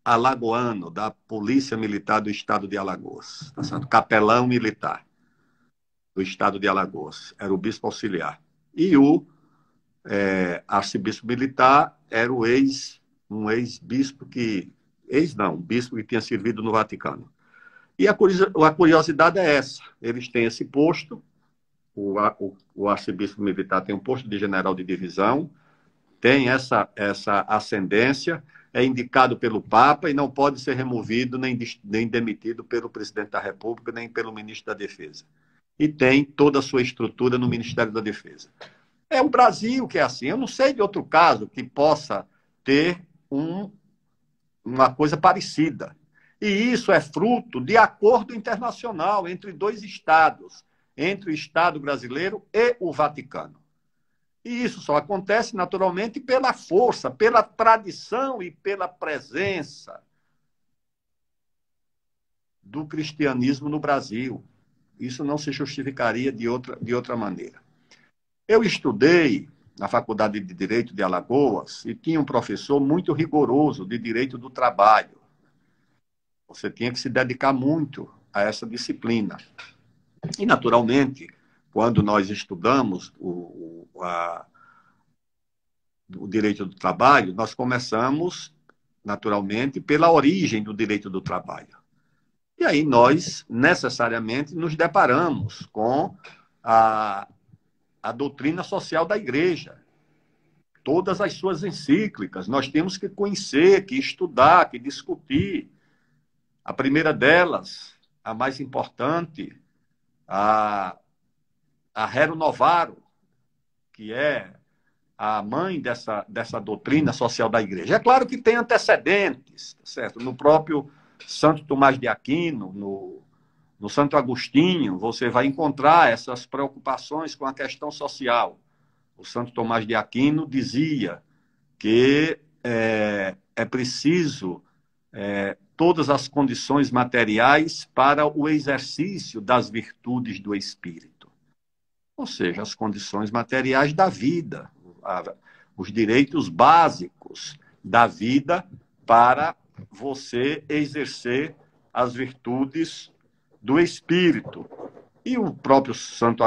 alagoano, da Polícia Militar do Estado de Alagoas, tá certo? Capelão militar do Estado de Alagoas, era o bispo auxiliar. E o arcebispo militar era um ex-bispo um bispo que tinha servido no Vaticano. E a curiosidade é essa. Eles têm esse posto, o arcebispo militar tem um posto de general de divisão, tem essa ascendência, é indicado pelo Papa e não pode ser removido nem demitido pelo presidente da República, nem pelo ministro da Defesa. E tem toda a sua estrutura no Ministério da Defesa. É o Brasil que é assim. Eu não sei de outro caso que possa ter uma coisa parecida. E isso é fruto de acordo internacional entre dois estados, entre o Estado brasileiro e o Vaticano. E isso só acontece, naturalmente, pela força, pela tradição e pela presença do cristianismo no Brasil. Isso não se justificaria de outra maneira. Eu estudei na Faculdade de Direito de Alagoas e tinha um professor muito rigoroso de direito do trabalho. Você tinha que se dedicar muito a essa disciplina. E, naturalmente, quando nós estudamos o direito do trabalho, nós começamos, naturalmente, pela origem do direito do trabalho. E aí nós, necessariamente, nos deparamos com a doutrina social da Igreja. Todas as suas encíclicas. Nós temos que conhecer, que estudar, que discutir. A primeira delas, a mais importante, a Rerum Novarum, que é a mãe dessa doutrina social da Igreja. É claro que tem antecedentes, certo? No próprio Santo Tomás de Aquino, no Santo Agostinho, você vai encontrar essas preocupações com a questão social. O Santo Tomás de Aquino dizia que é preciso todas as condições materiais para o exercício das virtudes do espírito. Ou seja, as condições materiais da vida, os direitos básicos da vida para você exercer as virtudes do espírito. E o próprio Santo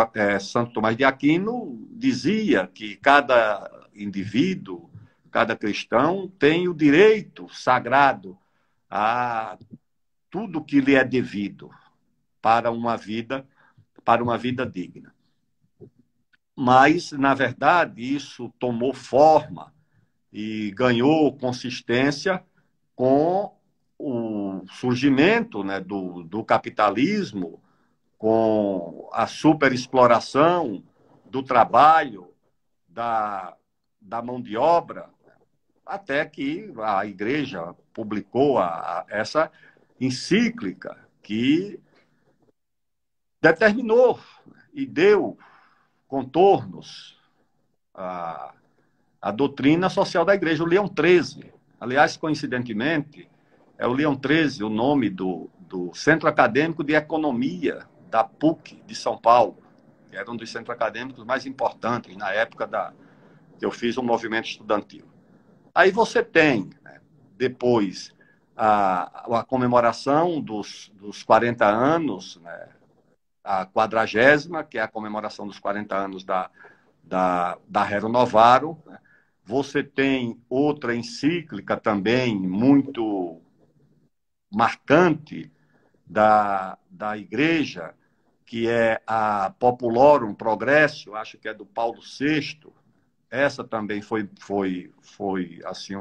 Tomás de Aquino dizia que cada indivíduo, cada cristão tem o direito sagrado a tudo que lhe é devido para uma vida digna. Mas, na verdade, isso tomou forma e ganhou consistência com o surgimento, né, do capitalismo, com a superexploração do trabalho, da mão de obra, até que a Igreja publicou essa encíclica que determinou e deu contornos à doutrina social da Igreja, o Leão XIII. Aliás, coincidentemente, é o Leão XIII o nome do Centro Acadêmico de Economia da PUC de São Paulo, que era um dos centros acadêmicos mais importantes na época que eu fiz o movimento estudantil. Aí você tem, né, depois, a comemoração dos 40 anos, né, a 40ª, que é a comemoração dos 40 anos da Rerum Novarum. Né? Você tem outra encíclica também muito marcante da Igreja, que é a Populorum Progressio, acho que é do Paulo VI. Essa também foi assim,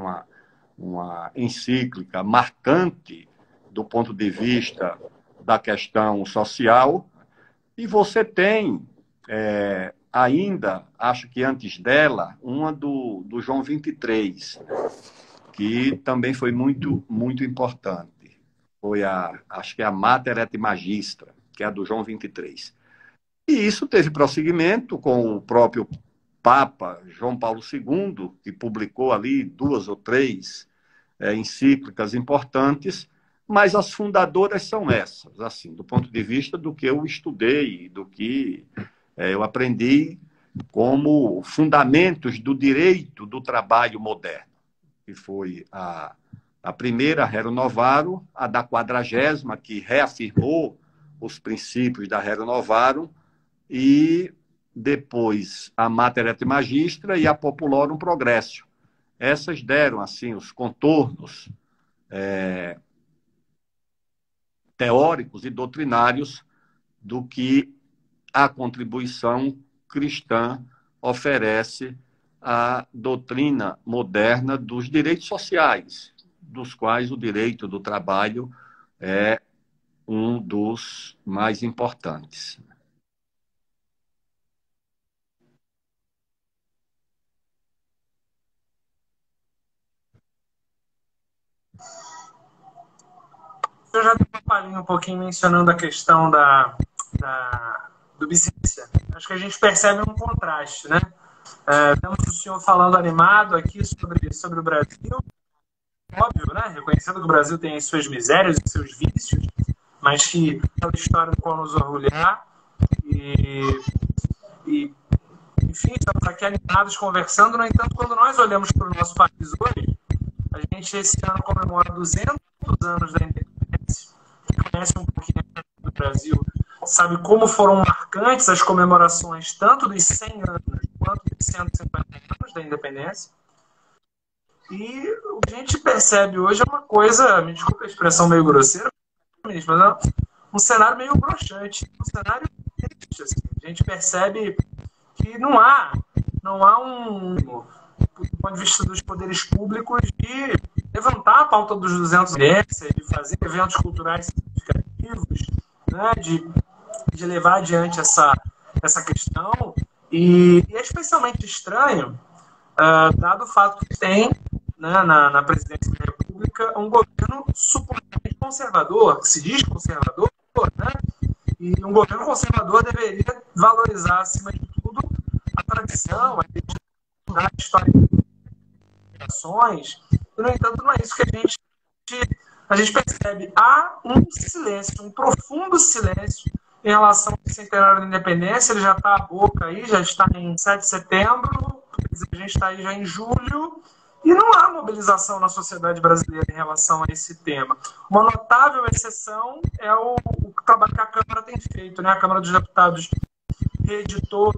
uma encíclica marcante do ponto de vista da questão social. E você tem ainda, acho que antes dela, uma do João 23, que também foi muito, muito importante. Foi acho que é a Mater et Magistra, que é a do João 23. E isso teve prosseguimento com o próprio Papa João Paulo II, que publicou ali 2 ou 3 encíclicas importantes, mas as fundadoras são essas, assim, do ponto de vista do que eu estudei, do que eu aprendi como fundamentos do direito do trabalho moderno, que foi a primeira, a Rerum Novarum, a da 40ª, que reafirmou os princípios da Rerum Novarum, e depois a Mater et Magistra e a Populorum Progressio. Essas deram assim os contornos teóricos e doutrinários do que a contribuição cristã oferece à doutrina moderna dos direitos sociais, dos quais o direito do trabalho é um dos mais importantes. Eu já dei uma palhinha um pouquinho mencionando a questão do Bicícia. Acho que a gente percebe um contraste, né? Temos o senhor falando animado aqui sobre o Brasil, óbvio, né? Reconhecendo que o Brasil tem as suas misérias e seus vícios, mas que é uma história do qual nos orgulhar e enfim, estamos aqui animados conversando. No entanto, quando nós olhamos para o nosso país hoje, a gente esse ano comemora 200 anos da independência. Quem conhece um pouquinho do Brasil sabe como foram marcantes as comemorações tanto dos 100 anos quanto dos 150 anos da independência. E o que a gente percebe hoje é uma coisa, me desculpa a expressão meio grosseira, mas é um cenário meio broxante, um cenário triste, assim. A gente percebe que não há do ponto de vista dos poderes públicos, de levantar a pauta dos 200 anos, de fazer eventos culturais significativos, né, de levar adiante essa questão. E é especialmente estranho, dado o fato que tem, né, na presidência da República um governo supostamente conservador, que se diz conservador, né, e um governo conservador deveria valorizar, acima de tudo, a tradição, a história das ações. E, no entanto, não é isso que a gente percebe. Há um silêncio, um profundo silêncio em relação ao centenário da independência. Ele já está à boca aí, já está em 7 de setembro, a gente está aí já em julho, e não há mobilização na sociedade brasileira em relação a esse tema. Uma notável exceção é o trabalho que a Câmara tem feito, né? A Câmara dos Deputados reeditou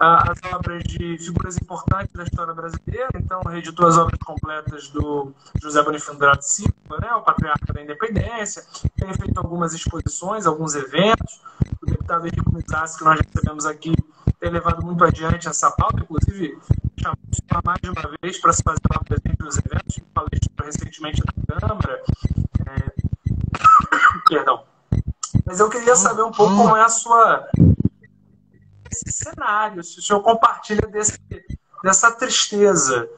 as obras de figuras importantes da história brasileira, então reeditou as obras completas do José Bonifácio Andrade Silva, né, o patriarca da independência, tem feito algumas exposições, alguns eventos. O deputado Henrique Mizassi, que nós recebemos aqui, tem levado muito adiante essa pauta, inclusive chamou mais de uma vez para se fazer uma presente nos eventos, palestra recentemente na Câmara. Perdão. Mas eu queria saber um pouco como é a sua esse cenário, se o senhor compartilha dessa tristeza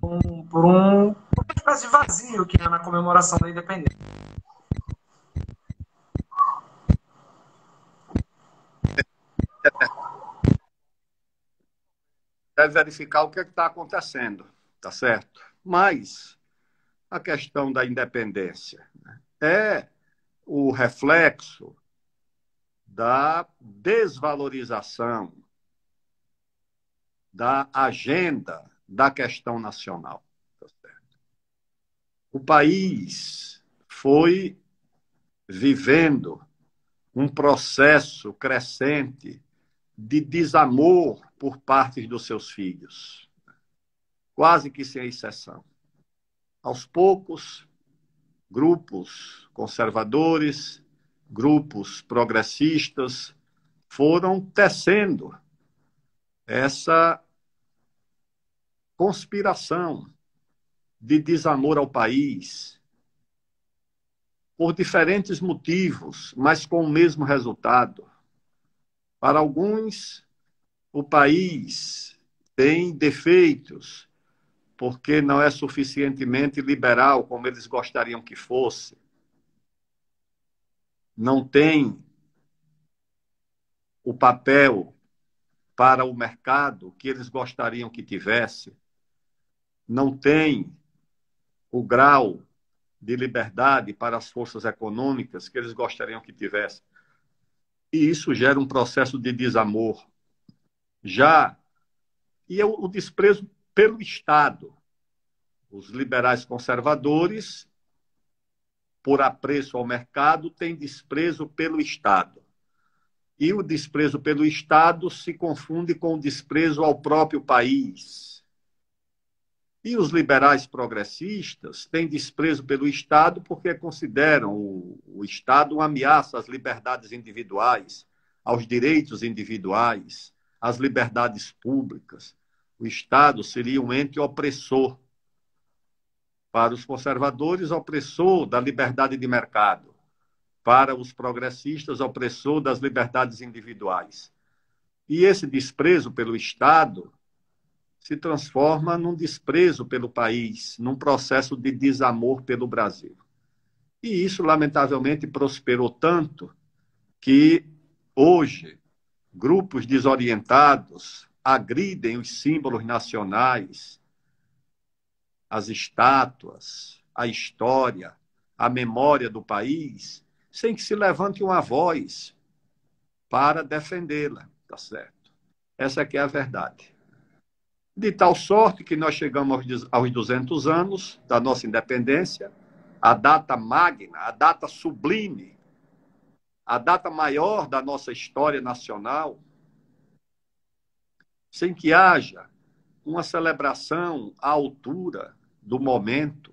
por uma espécie de vazio que é na comemoração da independência. Deve verificar o que está acontecendo, tá certo? Mas a questão da independência é o reflexo da desvalorização da agenda da questão nacional. O país foi vivendo um processo crescente de desamor por parte dos seus filhos, quase que sem exceção. Aos poucos, grupos conservadores, grupos progressistas foram tecendo essa conspiração de desamor ao país por diferentes motivos, mas com o mesmo resultado. Para alguns, o país tem defeitos porque não é suficientemente liberal como eles gostariam que fosse. Não tem o papel para o mercado que eles gostariam que tivesse. Não tem o grau de liberdade para as forças econômicas que eles gostariam que tivesse. E isso gera um processo de desamor. E o desprezo pelo Estado. Os liberais conservadores, por apreço ao mercado, têm desprezo pelo Estado. E o desprezo pelo Estado se confunde com o desprezo ao próprio país. E os liberais progressistas têm desprezo pelo Estado porque consideram o Estado uma ameaça às liberdades individuais, aos direitos individuais, às liberdades públicas. O Estado seria um ente opressor. Para os conservadores, opressor da liberdade de mercado. Para os progressistas, opressor das liberdades individuais. E esse desprezo pelo Estado se transforma num desprezo pelo país, num processo de desamor pelo Brasil. E isso, lamentavelmente, prosperou tanto que, hoje, grupos desorientados agridem os símbolos nacionais, as estátuas, a história, a memória do país, sem que se levante uma voz para defendê-la, tá certo? Essa aqui é a verdade. De tal sorte que nós chegamos aos 200 anos da nossa independência, a data magna, a data sublime, a data maior da nossa história nacional, sem que haja uma celebração à altura do momento.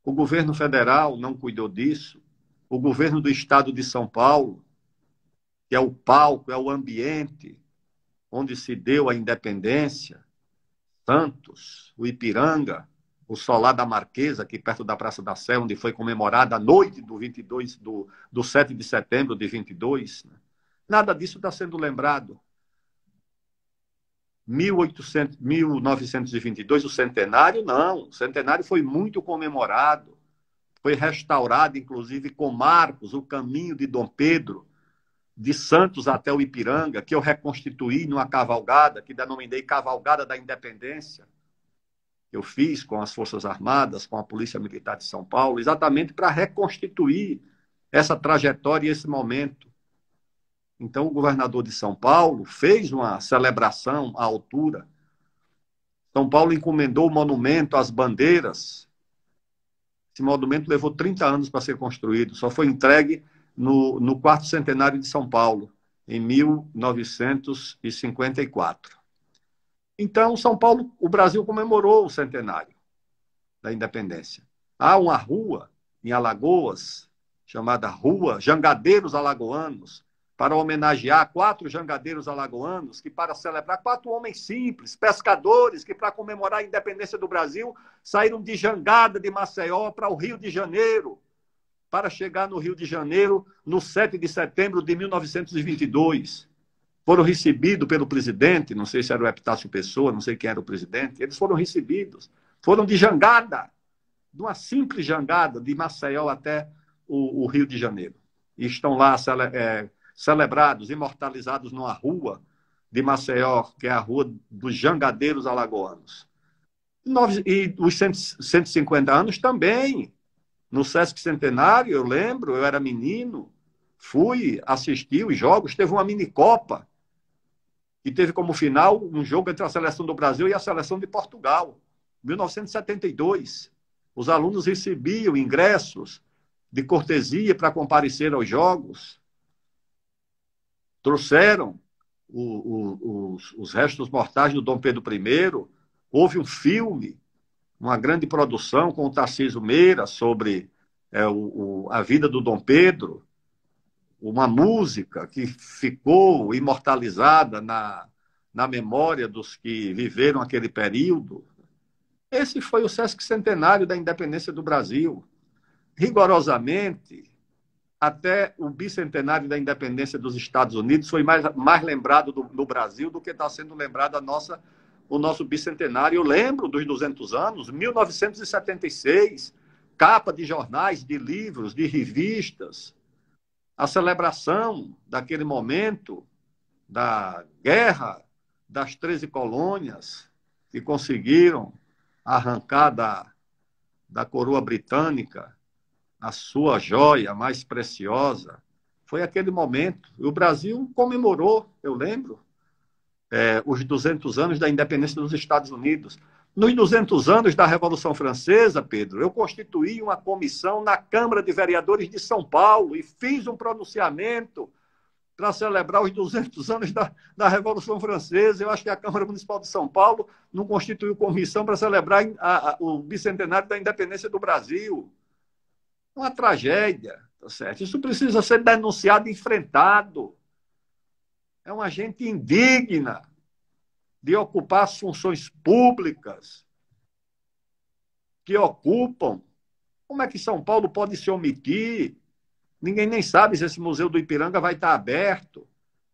O governo federal não cuidou disso, o governo do estado de São Paulo, que é o palco, é o ambiente onde se deu a independência, Santos, o Ipiranga, o Solar da Marquesa, aqui perto da Praça da Sé, onde foi comemorada a noite do 7 de setembro de 22. Nada disso está sendo lembrado. 1922, o centenário, não. O centenário foi muito comemorado. Foi restaurado, inclusive, com marcos, o caminho de Dom Pedro, de Santos até o Ipiranga, que eu reconstituí numa cavalgada, que denominei Cavalgada da Independência. Eu fiz com as Forças Armadas, com a Polícia Militar de São Paulo, exatamente para reconstituir essa trajetória e esse momento. Então, o governador de São Paulo fez uma celebração à altura. São Paulo encomendou o monumento às bandeiras. Esse monumento levou 30 anos para ser construído, só foi entregue no quarto centenário de São Paulo, em 1954. Então, São Paulo, o Brasil comemorou o centenário da independência. Há uma rua em Alagoas, chamada Rua Jangadeiros Alagoanos, para homenagear 4 jangadeiros alagoanos, que para celebrar 4 homens simples, pescadores, que para comemorar a independência do Brasil, saíram de Jangada de Maceió para o Rio de Janeiro, para chegar no Rio de Janeiro no 7 de setembro de 1922. Foram recebidos pelo presidente, não sei se era o Epitácio Pessoa, não sei quem era o presidente, eles foram recebidos, foram de Jangada, de uma simples Jangada, de Maceió até o Rio de Janeiro. E estão lá celebrados, imortalizados numa rua de Maceió, que é a Rua dos Jangadeiros Alagoanos. E os 150 anos também. No Sesc Centenário, eu lembro, eu era menino, fui assistir os jogos, teve uma minicopa, que teve como final um jogo entre a seleção do Brasil e a seleção de Portugal, 1972. Os alunos recebiam ingressos de cortesia para comparecer aos jogos, trouxeram os restos mortais do Dom Pedro I, houve um filme, uma grande produção com o Tarcísio Meira sobre a vida do Dom Pedro, uma música que ficou imortalizada na memória dos que viveram aquele período. Esse foi o Sesc Centenário da Independência do Brasil. Rigorosamente, até o bicentenário da independência dos Estados Unidos foi mais lembrado no Brasil do que está sendo lembrado o nosso bicentenário. Eu lembro dos 200 anos, 1976, capa de jornais, de livros, de revistas, a celebração daquele momento da guerra das 13 colônias que conseguiram arrancar da coroa britânica a sua joia mais preciosa. Foi aquele momento. E o Brasil comemorou, eu lembro, os 200 anos da independência dos Estados Unidos. Nos 200 anos da Revolução Francesa, Pedro, eu constituí uma comissão na Câmara de Vereadores de São Paulo e fiz um pronunciamento para celebrar os 200 anos da Revolução Francesa. Eu acho que a Câmara Municipal de São Paulo não constituiu comissão para celebrar o bicentenário da independência do Brasil. Uma tragédia, tá certo? Isso precisa ser denunciado e enfrentado. É uma gente indigna de ocupar as funções públicas que ocupam. Como é que São Paulo pode se omitir? Ninguém nem sabe se esse Museu do Ipiranga vai estar aberto.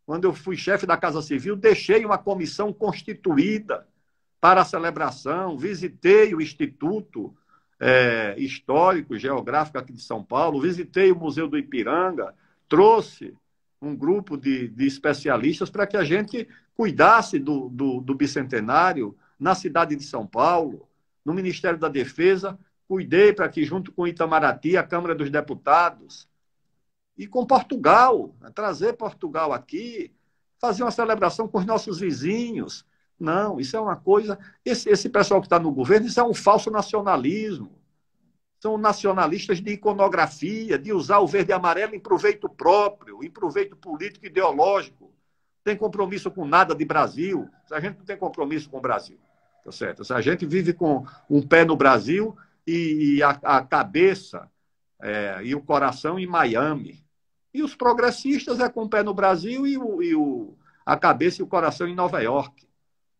Quando eu fui chefe da Casa Civil, deixei uma comissão constituída para a celebração, visitei o Instituto Histórico e Geográfico aqui de São Paulo, visitei o Museu do Ipiranga, trouxe um grupo de especialistas para que a gente cuidasse do bicentenário na cidade de São Paulo, no Ministério da Defesa, cuidei para que, junto com o Itamaraty, a Câmara dos Deputados, e com Portugal, trazer Portugal aqui, fazer uma celebração com os nossos vizinhos. Não, isso é uma coisa... Esse pessoal que está no governo, isso é um falso nacionalismo. São nacionalistas de iconografia, de usar o verde e amarelo em proveito próprio, em proveito político e ideológico. Não tem compromisso com nada de Brasil. A gente não tem compromisso com o Brasil. Tá certo? A gente vive com um pé no Brasil e a cabeça e o coração em Miami. E os progressistas com o pé no Brasil e a cabeça e o coração em Nova York.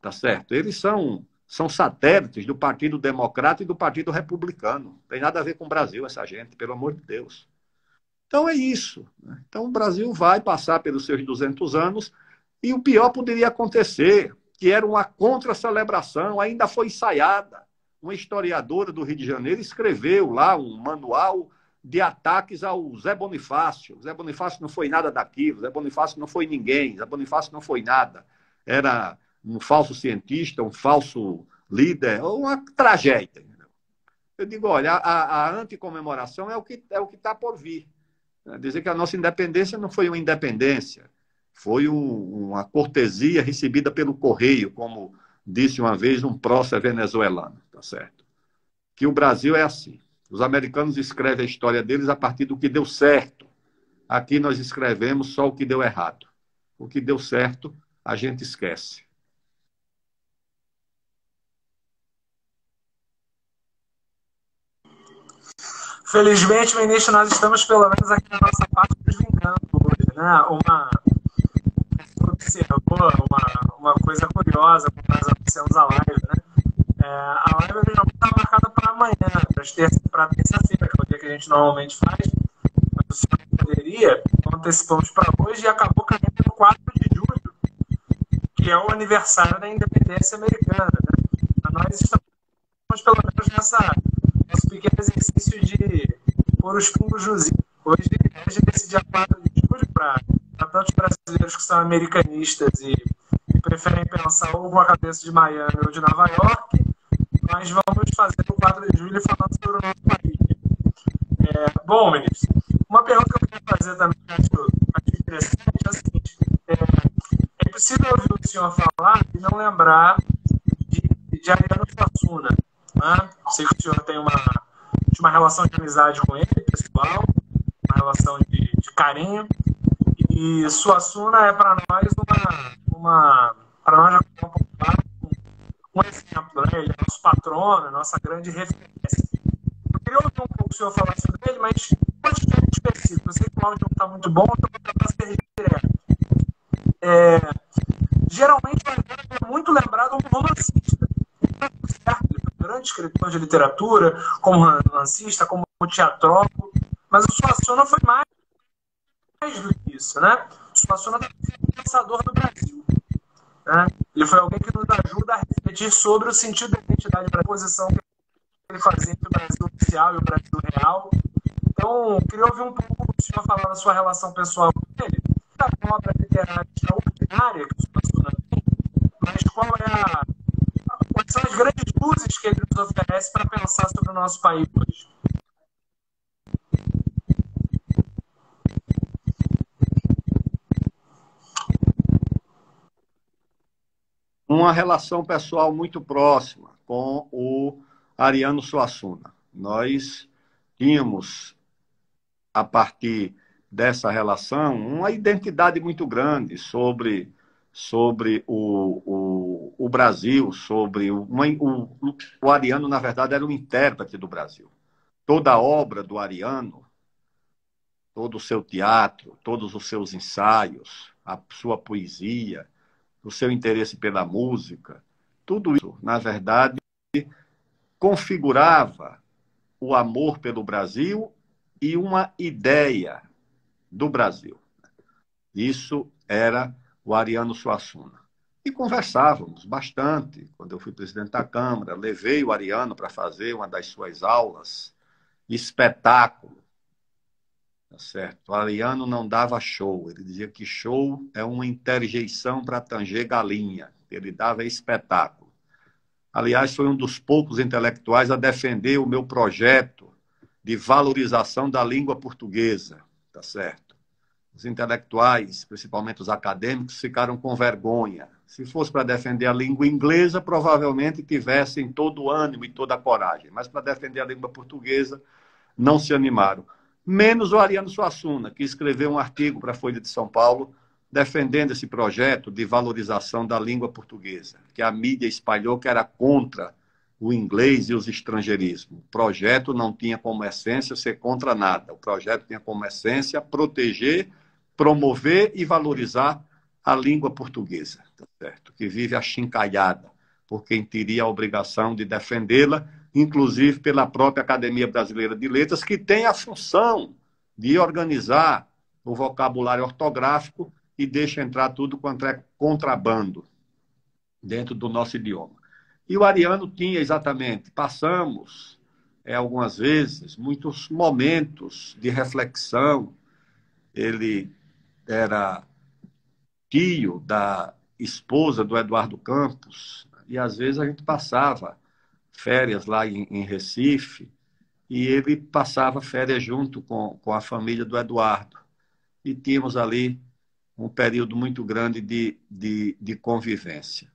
Tá certo? Eles são satélites do Partido Democrata e do Partido Republicano. Não tem nada a ver com o Brasil, essa gente, pelo amor de Deus. Então é isso. Então o Brasil vai passar pelos seus 200 anos e o pior poderia acontecer, que era uma contra-celebração, ainda foi ensaiada. Uma historiadora do Rio de Janeiro escreveu lá um manual de ataques ao Zé Bonifácio. O Zé Bonifácio não foi nada daquilo, o Zé Bonifácio não foi ninguém, o Zé Bonifácio não foi nada. Era um falso cientista, um falso líder, uma tragédia. Eu digo, olha, a anticomemoração é o que está por vir. Dizer que a nossa independência não foi uma independência, foi uma cortesia recebida pelo correio, como disse uma vez um prócer venezuelano, tá certo? Que o Brasil é assim. Os americanos escrevem a história deles a partir do que deu certo. Aqui nós escrevemos só o que deu errado. O que deu certo, a gente esquece. Felizmente, ministro, nós estamos pelo menos aqui na nossa parte desvendando hoje, né? Observou uma coisa curiosa quando nós anunciamos a live, né? A live originalmente está marcada para amanhã, para terça-feira, que é o dia que a gente normalmente faz, mas o senhor não poderia, então antecipamos para hoje e acabou caindo no 4 de julho, que é o aniversário da independência americana, né? Nós estamos pelo menos nosso pequeno exercício de pôr os pingos nos is. Hoje, nesse dia 4 de julho, para tantos brasileiros que são americanistas e preferem pensar ou com a cabeça de Miami ou de Nova York, nós vamos fazer o 4 de julho falando sobre o nosso país. Bom, ministro, uma pergunta que eu queria fazer também, acho interessante, é a seguinte: é possível ouvir o senhor falar e não lembrar de Ariano Suassuna, né? Sei que o senhor tem uma relação de amizade com ele, pessoal, uma relação de carinho, e Suassuna é para nós para nós um exemplo, né? Ele é nosso patrono, nossa grande referência. Eu queria ouvir um pouco o senhor falar sobre ele, mas pode ser específico. Eu sei que o áudio não está muito bom, então vou tentar ser direto. Geralmente o Ariano é muito lembrado como romancista. Certo? Ele foi um grande escritor de literatura, como romancista, como teatrólogo, mas o Suassuna foi mais do que isso, né? O Suassuna foi um pensador do Brasil. Né? Ele foi alguém que nos ajuda a refletir sobre o sentido da identidade para a posição que ele fazia entre o Brasil oficial e o Brasil real. Então, eu queria ouvir um pouco o senhor falar da sua relação pessoal com ele, da obra literária extraordinária que o Suassuna tem, mas quais são as grandes luzes que ele nos oferece para pensar sobre o nosso país hoje? Uma relação pessoal muito próxima com o Ariano Suassuna. Nós tínhamos, a partir dessa relação uma identidade muito grande sobre o Brasil, sobre o Ariano, na verdade, era um intérprete do Brasil. Toda a obra do Ariano, todo o seu teatro, todos os seus ensaios, a sua poesia, o seu interesse pela música, tudo isso, na verdade, configurava o amor pelo Brasil e uma ideia do Brasil. Isso era o Ariano Suassuna. E conversávamos bastante. Quando eu fui presidente da Câmara, levei o Ariano para fazer uma das suas aulas, espetáculo. Tá certo? O Ariano não dava show. Ele dizia que show é uma interjeição para tanger galinha. Ele dava espetáculo. Aliás, foi um dos poucos intelectuais a defender o meu projeto de valorização da língua portuguesa. Tá certo? Os intelectuais, principalmente os acadêmicos, ficaram com vergonha. Se fosse para defender a língua inglesa, provavelmente tivessem todo o ânimo e toda a coragem. Mas para defender a língua portuguesa, não se animaram. Menos o Ariano Suassuna, que escreveu um artigo para a Folha de São Paulo defendendo esse projeto de valorização da língua portuguesa, que a mídia espalhou que era contra o inglês e os estrangeirismos. O projeto não tinha como essência ser contra nada. O projeto tinha como essência proteger, promover e valorizar a língua portuguesa, tá certo? Que vive achincalhada por quem teria a obrigação de defendê-la, inclusive pela própria Academia Brasileira de Letras, que tem a função de organizar o vocabulário ortográfico e deixa entrar tudo quanto é contrabando dentro do nosso idioma. E o Ariano tinha exatamente, passamos algumas vezes, muitos momentos de reflexão. Ele era tio da esposa do Eduardo Campos, e às vezes a gente passava férias lá em Recife, e ele passava férias junto com a família do Eduardo. E tínhamos ali um período muito grande de convivência.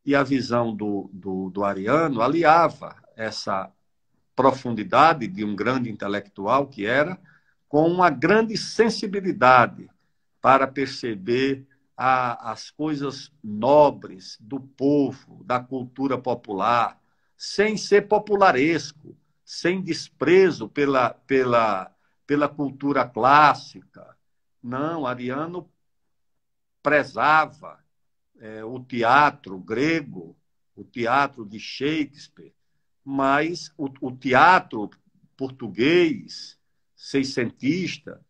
E a visão do Ariano aliava essa profundidade de um grande intelectual que era, com uma grande sensibilidade para perceber as coisas nobres do povo, da cultura popular, sem ser popularesco, sem desprezo pela cultura clássica. Não, Ariano prezava o teatro grego, o teatro de Shakespeare, mas o teatro português, seiscentista,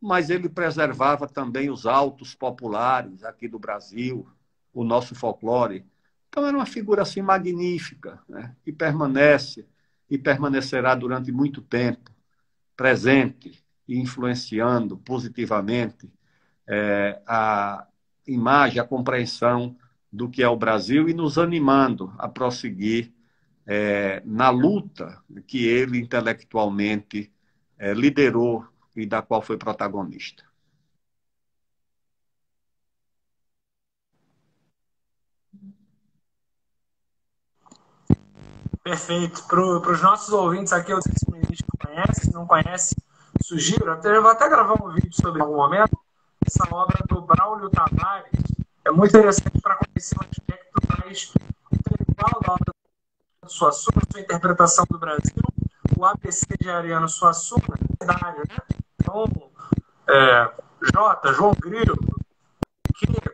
mas ele preservava também os autos populares aqui do Brasil, o nosso folclore. Então era uma figura assim magnífica, né? Que permanece e permanecerá durante muito tempo, presente e influenciando positivamente a imagem, a compreensão do que é o Brasil e nos animando a prosseguir na luta que ele intelectualmente liderou e da qual foi protagonista. Perfeito. Para os nossos ouvintes aqui, eu sei se o ministro conhece, se não conhece, sugiro. Eu vou até gravar um vídeo sobre em algum momento. Essa obra do Braulio Tavares é muito interessante para conhecer o aspecto mais intelectual da obra do Suassuna, sua interpretação do Brasil, o ABC de Ariano Suassuna, né? Então, João Grilo,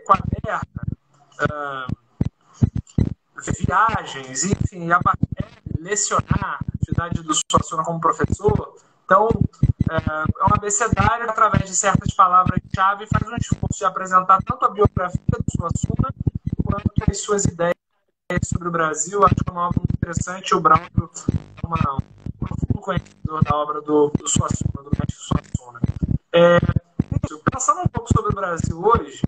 Quaderna, viagens, enfim, lecionar, a atividade do Suassuna como professor. Então, é um abecedário, através de certas palavras-chave, faz um esforço de apresentar tanto a biografia do Suassuna quanto as suas ideias sobre o Brasil. Acho que é uma obra muito interessante. O Braulio é um profundo conhecedor da obra do Suassuna, do mestre Suassuna. Pensando um pouco sobre o Brasil hoje,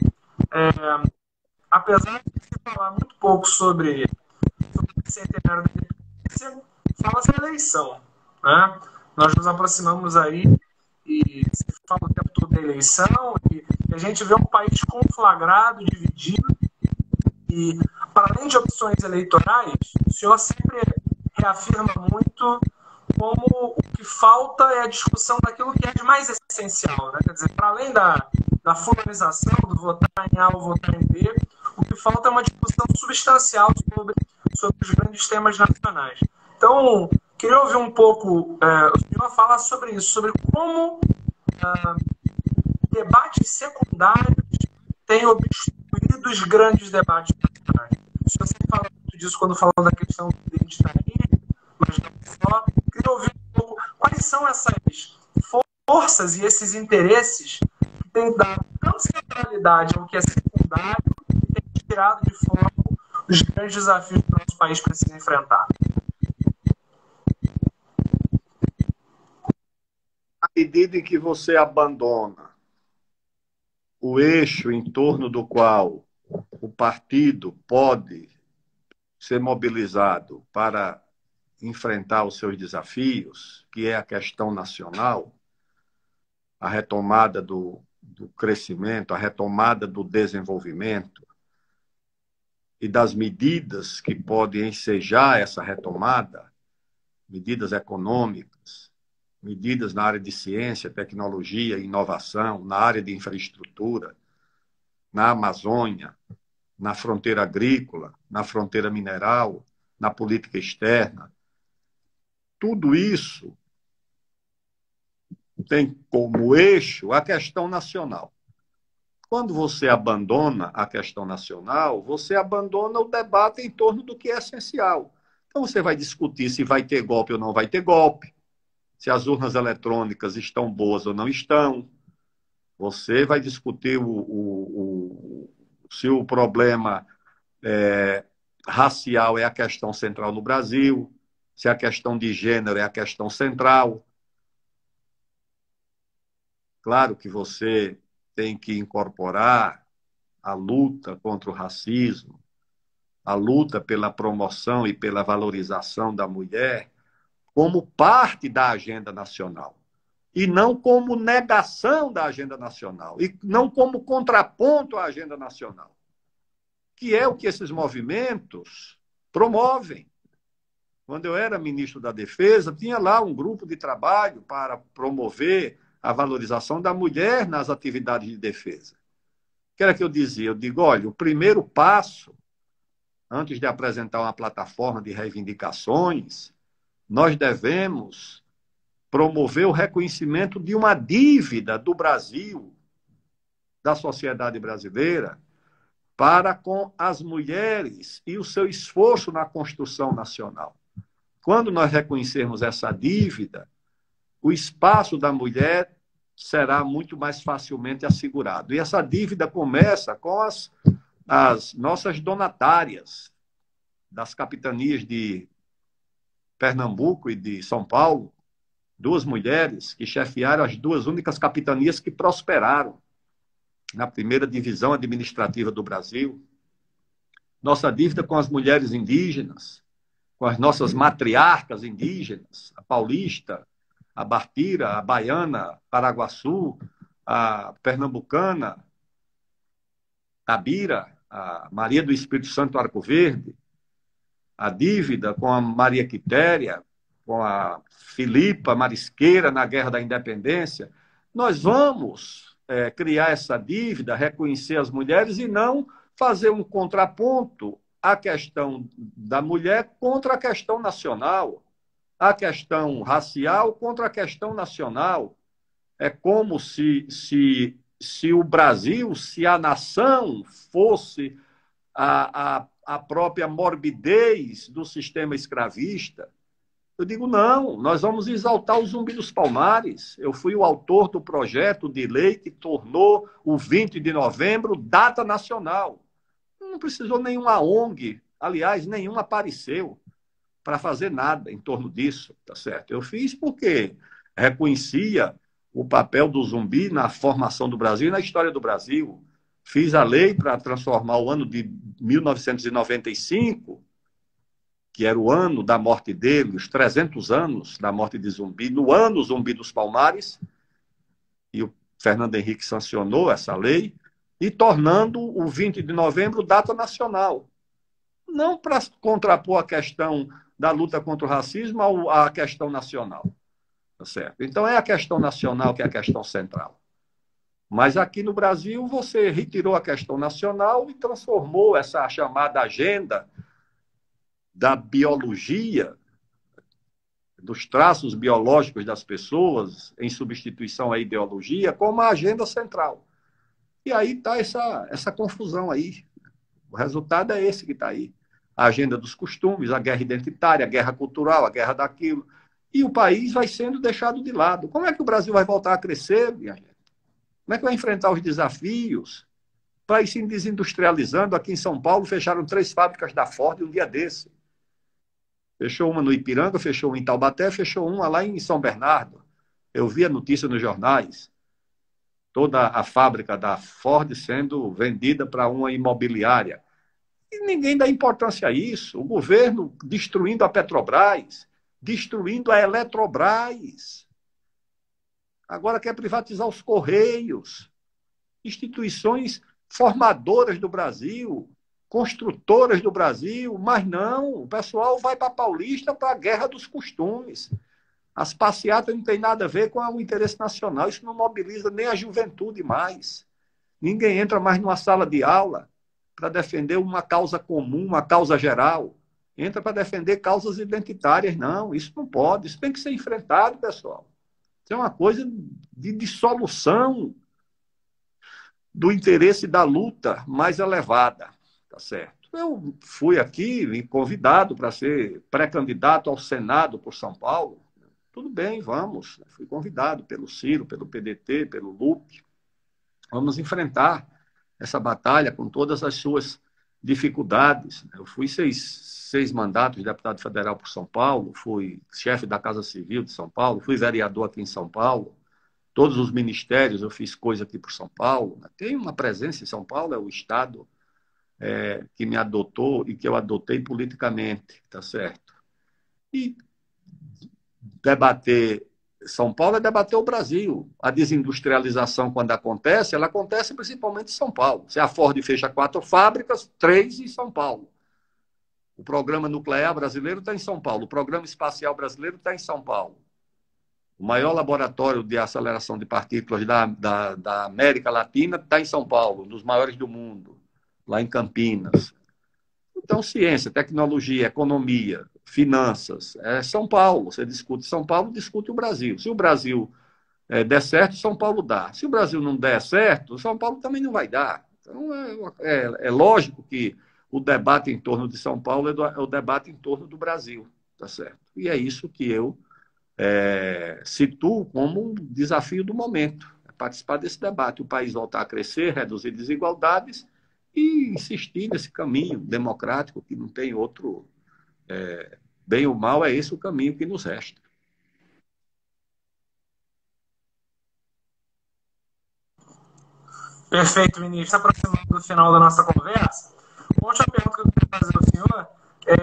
apesar de se falar muito pouco sobre o centenário da independência, fala-se a eleição, né? Nós nos aproximamos aí e se fala o tempo todo da eleição e a gente vê um país conflagrado, dividido e, para além de opções eleitorais, o senhor sempre reafirma muito como o que falta é a discussão daquilo que é de mais essencial, né? Quer dizer, para além da fulanização, do votar em A ou votar em B, o que falta é uma discussão substancial sobre os grandes temas nacionais. Então, queria ouvir um pouco o senhor falar sobre isso, sobre como debates secundários têm obstruído os grandes debates nacionais. O senhor sempre fala muito disso quando falou da questão do identitarismo, mas não só. Queria ouvir um pouco quais são essas forças e esses interesses que têm dado tanta centralidade ao que é secundário e têm tirado de foco os grandes desafios que o nosso país precisa enfrentar. À medida em que você abandona o eixo em torno do qual o partido pode ser mobilizado para enfrentar os seus desafios, que é a questão nacional, a retomada do crescimento, a retomada do desenvolvimento e das medidas que podem ensejar essa retomada, medidas econômicas, medidas na área de ciência, tecnologia e inovação, na área de infraestrutura, na Amazônia, na fronteira agrícola, na fronteira mineral, na política externa. Tudo isso tem como eixo a questão nacional. Quando você abandona a questão nacional, você abandona o debate em torno do que é essencial. Então você vai discutir se vai ter golpe ou não vai ter golpe, se as urnas eletrônicas estão boas ou não estão. Você vai discutir se o problema racial é a questão central no Brasil, se a questão de gênero é a questão central. Claro que você tem que incorporar a luta contra o racismo, a luta pela promoção e pela valorização da mulher como parte da agenda nacional. E não como negação da agenda nacional. E não como contraponto à agenda nacional. Que é o que esses movimentos promovem. Quando eu era ministro da Defesa, tinha lá um grupo de trabalho para promover a valorização da mulher nas atividades de defesa. O que era que eu dizia? Eu digo, olha, o primeiro passo, antes de apresentar uma plataforma de reivindicações, nós devemos promover o reconhecimento de uma dívida do Brasil, da sociedade brasileira, para com as mulheres e o seu esforço na construção nacional. Quando nós reconhecermos essa dívida, o espaço da mulher será muito mais facilmente assegurado. E essa dívida começa com as nossas donatárias das capitanias de Pernambuco e de São Paulo, duas mulheres que chefiaram as duas únicas capitanias que prosperaram na primeira divisão administrativa do Brasil. Nossa dívida com as mulheres indígenas, com as nossas matriarcas indígenas, a paulista, a bartira, a baiana, a paraguaçu, a pernambucana, a bira, a Maria do Espírito Santo Arco Verde, a dívida com a Maria Quitéria, com a Filipa Marisqueira na Guerra da Independência. Nós vamos criar essa dívida, reconhecer as mulheres e não fazer um contraponto à questão da mulher contra a questão nacional, a questão racial contra a questão nacional. É como se o Brasil, se a nação fosse a própria morbidez do sistema escravista. Eu digo, não, nós vamos exaltar o Zumbi dos Palmares. Eu fui o autor do projeto de lei que tornou o 20 de novembro data nacional. Não precisou nenhuma ONG, aliás, nenhuma apareceu para fazer nada em torno disso, tá certo? Eu fiz porque reconhecia o papel do zumbi na formação do Brasil e na história do Brasil. Fiz a lei para transformar o ano de 1995, que era o ano da morte dele, os 300 anos da morte de Zumbi, no ano Zumbi dos Palmares, e o Fernando Henrique sancionou essa lei, e tornando o 20 de novembro data nacional. Não para contrapor a questão da luta contra o racismo à questão nacional, Tá certo? Então, é a questão nacional que é a questão central. Mas aqui no Brasil, você retirou a questão nacional e transformou essa chamada agenda da biologia, dos traços biológicos das pessoas, em substituição à ideologia, como a agenda central. E aí está essa confusão aí. O resultado é esse que está aí. A agenda dos costumes, a guerra identitária, a guerra cultural, a guerra daquilo. E o país vai sendo deixado de lado. Como é que o Brasil vai voltar a crescer, minha gente? Como é que vai enfrentar os desafios? Para ir se desindustrializando, aqui em São Paulo, fecharam 3 fábricas da Ford um dia desse. Fechou uma no Ipiranga, fechou uma em Taubaté, fechou uma lá em São Bernardo. Eu vi a notícia nos jornais. Toda a fábrica da Ford sendo vendida para uma imobiliária. E ninguém dá importância a isso. O governo destruindo a Petrobras, destruindo a Eletrobras. Agora quer privatizar os Correios. Instituições formadoras do Brasil, construtoras do Brasil, mas não, o pessoal vai para a Paulista para a guerra dos costumes. As passeatas não têm nada a ver com o interesse nacional, isso não mobiliza nem a juventude mais. Ninguém entra mais numa sala de aula para defender uma causa comum, uma causa geral. Entra para defender causas identitárias, não, isso não pode, isso tem que ser enfrentado, pessoal. Isso é uma coisa de dissolução do interesse da luta mais elevada, tá certo? Eu fui aqui convidado para ser pré-candidato ao Senado por São Paulo. Tudo bem, vamos. Fui convidado pelo Ciro, pelo PDT, pelo Lupe. Vamos enfrentar essa batalha com todas as suas dificuldades. Eu fui seis mandatos de deputado federal por São Paulo, fui chefe da Casa Civil de São Paulo, fui vereador aqui em São Paulo. Todos os ministérios eu fiz coisa aqui por São Paulo. Tem uma presença em São Paulo, é o Estado que me adotou e que eu adotei politicamente, tá certo? E debater São Paulo é debater o Brasil. A desindustrialização, quando acontece, ela acontece principalmente em São Paulo. Se a Ford fecha 4 fábricas, 3 em São Paulo. O programa nuclear brasileiro está em São Paulo. O programa espacial brasileiro está em São Paulo. O maior laboratório de aceleração de partículas da América Latina está em São Paulo, um dos maiores do mundo, lá em Campinas. Então, ciência, tecnologia, economia, finanças, é São Paulo. Você discute São Paulo, discute o Brasil. Se o Brasil der certo, São Paulo dá. Se o Brasil não der certo, São Paulo também não vai dar. Então, é lógico que o debate em torno de São Paulo é o debate em torno do Brasil, tá certo? E é isso que eu situo como um desafio do momento, participar desse debate, o país voltar a crescer, reduzir desigualdades e insistir nesse caminho democrático que não tem outro, bem ou mal, é esse o caminho que nos resta. Perfeito, ministro. Aproximando do final da nossa conversa, uma última pergunta que eu queria fazer ao senhor é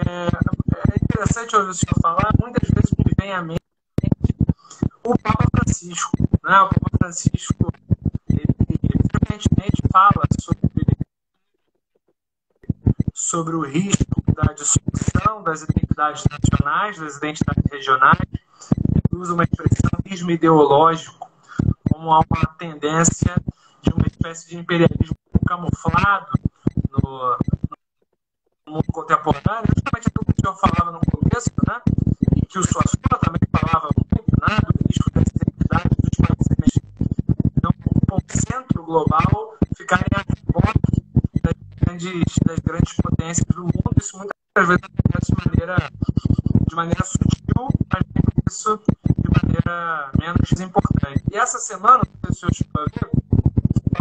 interessante ouvir o senhor falar, muitas vezes me vem à mente o Papa Francisco, né? O Papa Francisco, ele frequentemente fala sobre o risco da dissolução das identidades nacionais, das identidades regionais. Ele usa uma expressão risco ideológico, como há uma tendência de uma espécie de imperialismo camuflado no mundo contemporâneo, justamente aquilo que o senhor falava no começo, né? E que o Suassuna também falava muito, né? Do risco das identidades dos países não ocupam o centro global ficarem a reboque das grandes potências do mundo. Isso muitas vezes acontece de maneira sutil, mas isso de maneira menos importante. E essa semana, não sei se o senhor chegou a ver,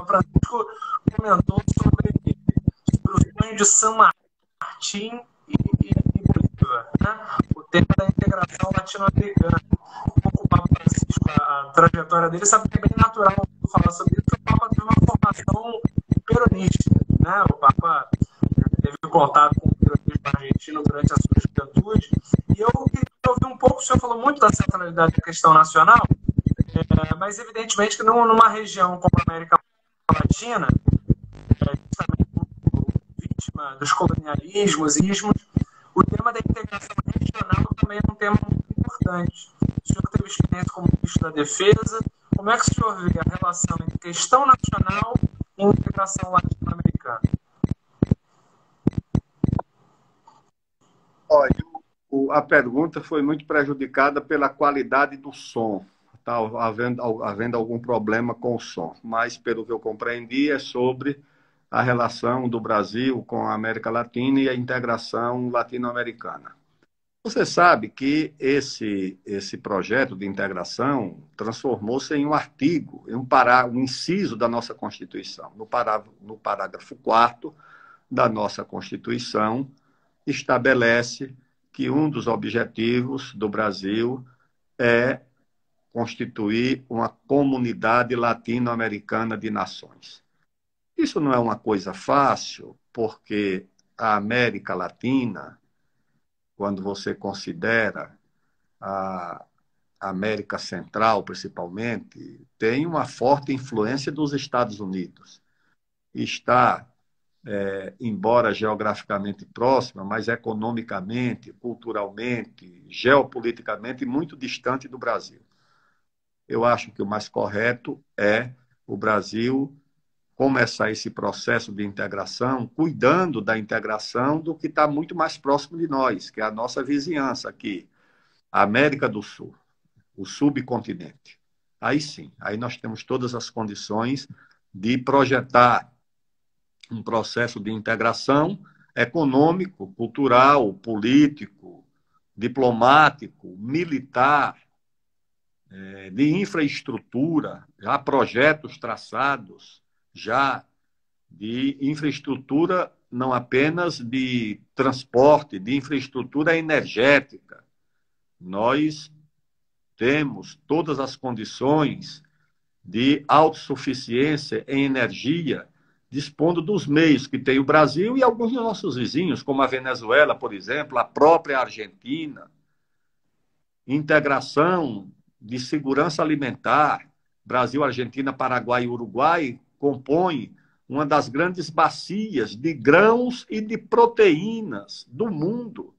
o Francisco comentou sobre o sonho de San Martín e Bolívar, né? O tema da integração latino-americana. O Papa Francisco, a trajetória dele, sabe que é bem natural falar sobre isso, porque o Papa teve uma formação peronista, né? O Papa teve contato com o peronismo argentino durante a sua juventude. E eu queria ouvir um pouco, o senhor falou muito da centralidade da questão nacional, mas evidentemente que numa região como a América Latina, justamente vítima dos colonialismos e ismos, o tema da integração regional também é um tema muito importante. o senhor que teve experiência como ministro da Defesa, como é que o senhor vê a relação entre questão nacional e integração latino-americana? Olha, a pergunta foi muito prejudicada pela qualidade do som. Está havendo algum problema com o som, mas, pelo que eu compreendi, é sobre a relação do Brasil com a América Latina e a integração latino-americana. Você sabe que esse projeto de integração transformou-se em um artigo, em um inciso da nossa Constituição. No parágrafo 4º da nossa Constituição, estabelece que um dos objetivos do Brasil é constituir uma comunidade latino-americana de nações. Isso não é uma coisa fácil, porque a América Latina, quando você considera a América Central, principalmente, tem uma forte influência dos Estados Unidos. Está, embora geograficamente próxima, mas economicamente, culturalmente, geopoliticamente, muito distante do Brasil. Eu acho que o mais correto é o Brasil começar esse processo de integração, cuidando da integração do que está muito mais próximo de nós, que é a nossa vizinhança aqui, a América do Sul, o subcontinente. Aí sim, aí nós temos todas as condições de projetar um processo de integração econômico, cultural, político, diplomático, militar, de infraestrutura, já projetos traçados, já de infraestrutura não apenas de transporte, de infraestrutura energética. Nós temos todas as condições de autossuficiência em energia, dispondo dos meios que tem o Brasil e alguns dos nossos vizinhos, como a Venezuela, por exemplo, a própria Argentina. Integração de segurança alimentar. Brasil, Argentina, Paraguai e Uruguai compõem uma das grandes bacias de grãos e de proteínas do mundo.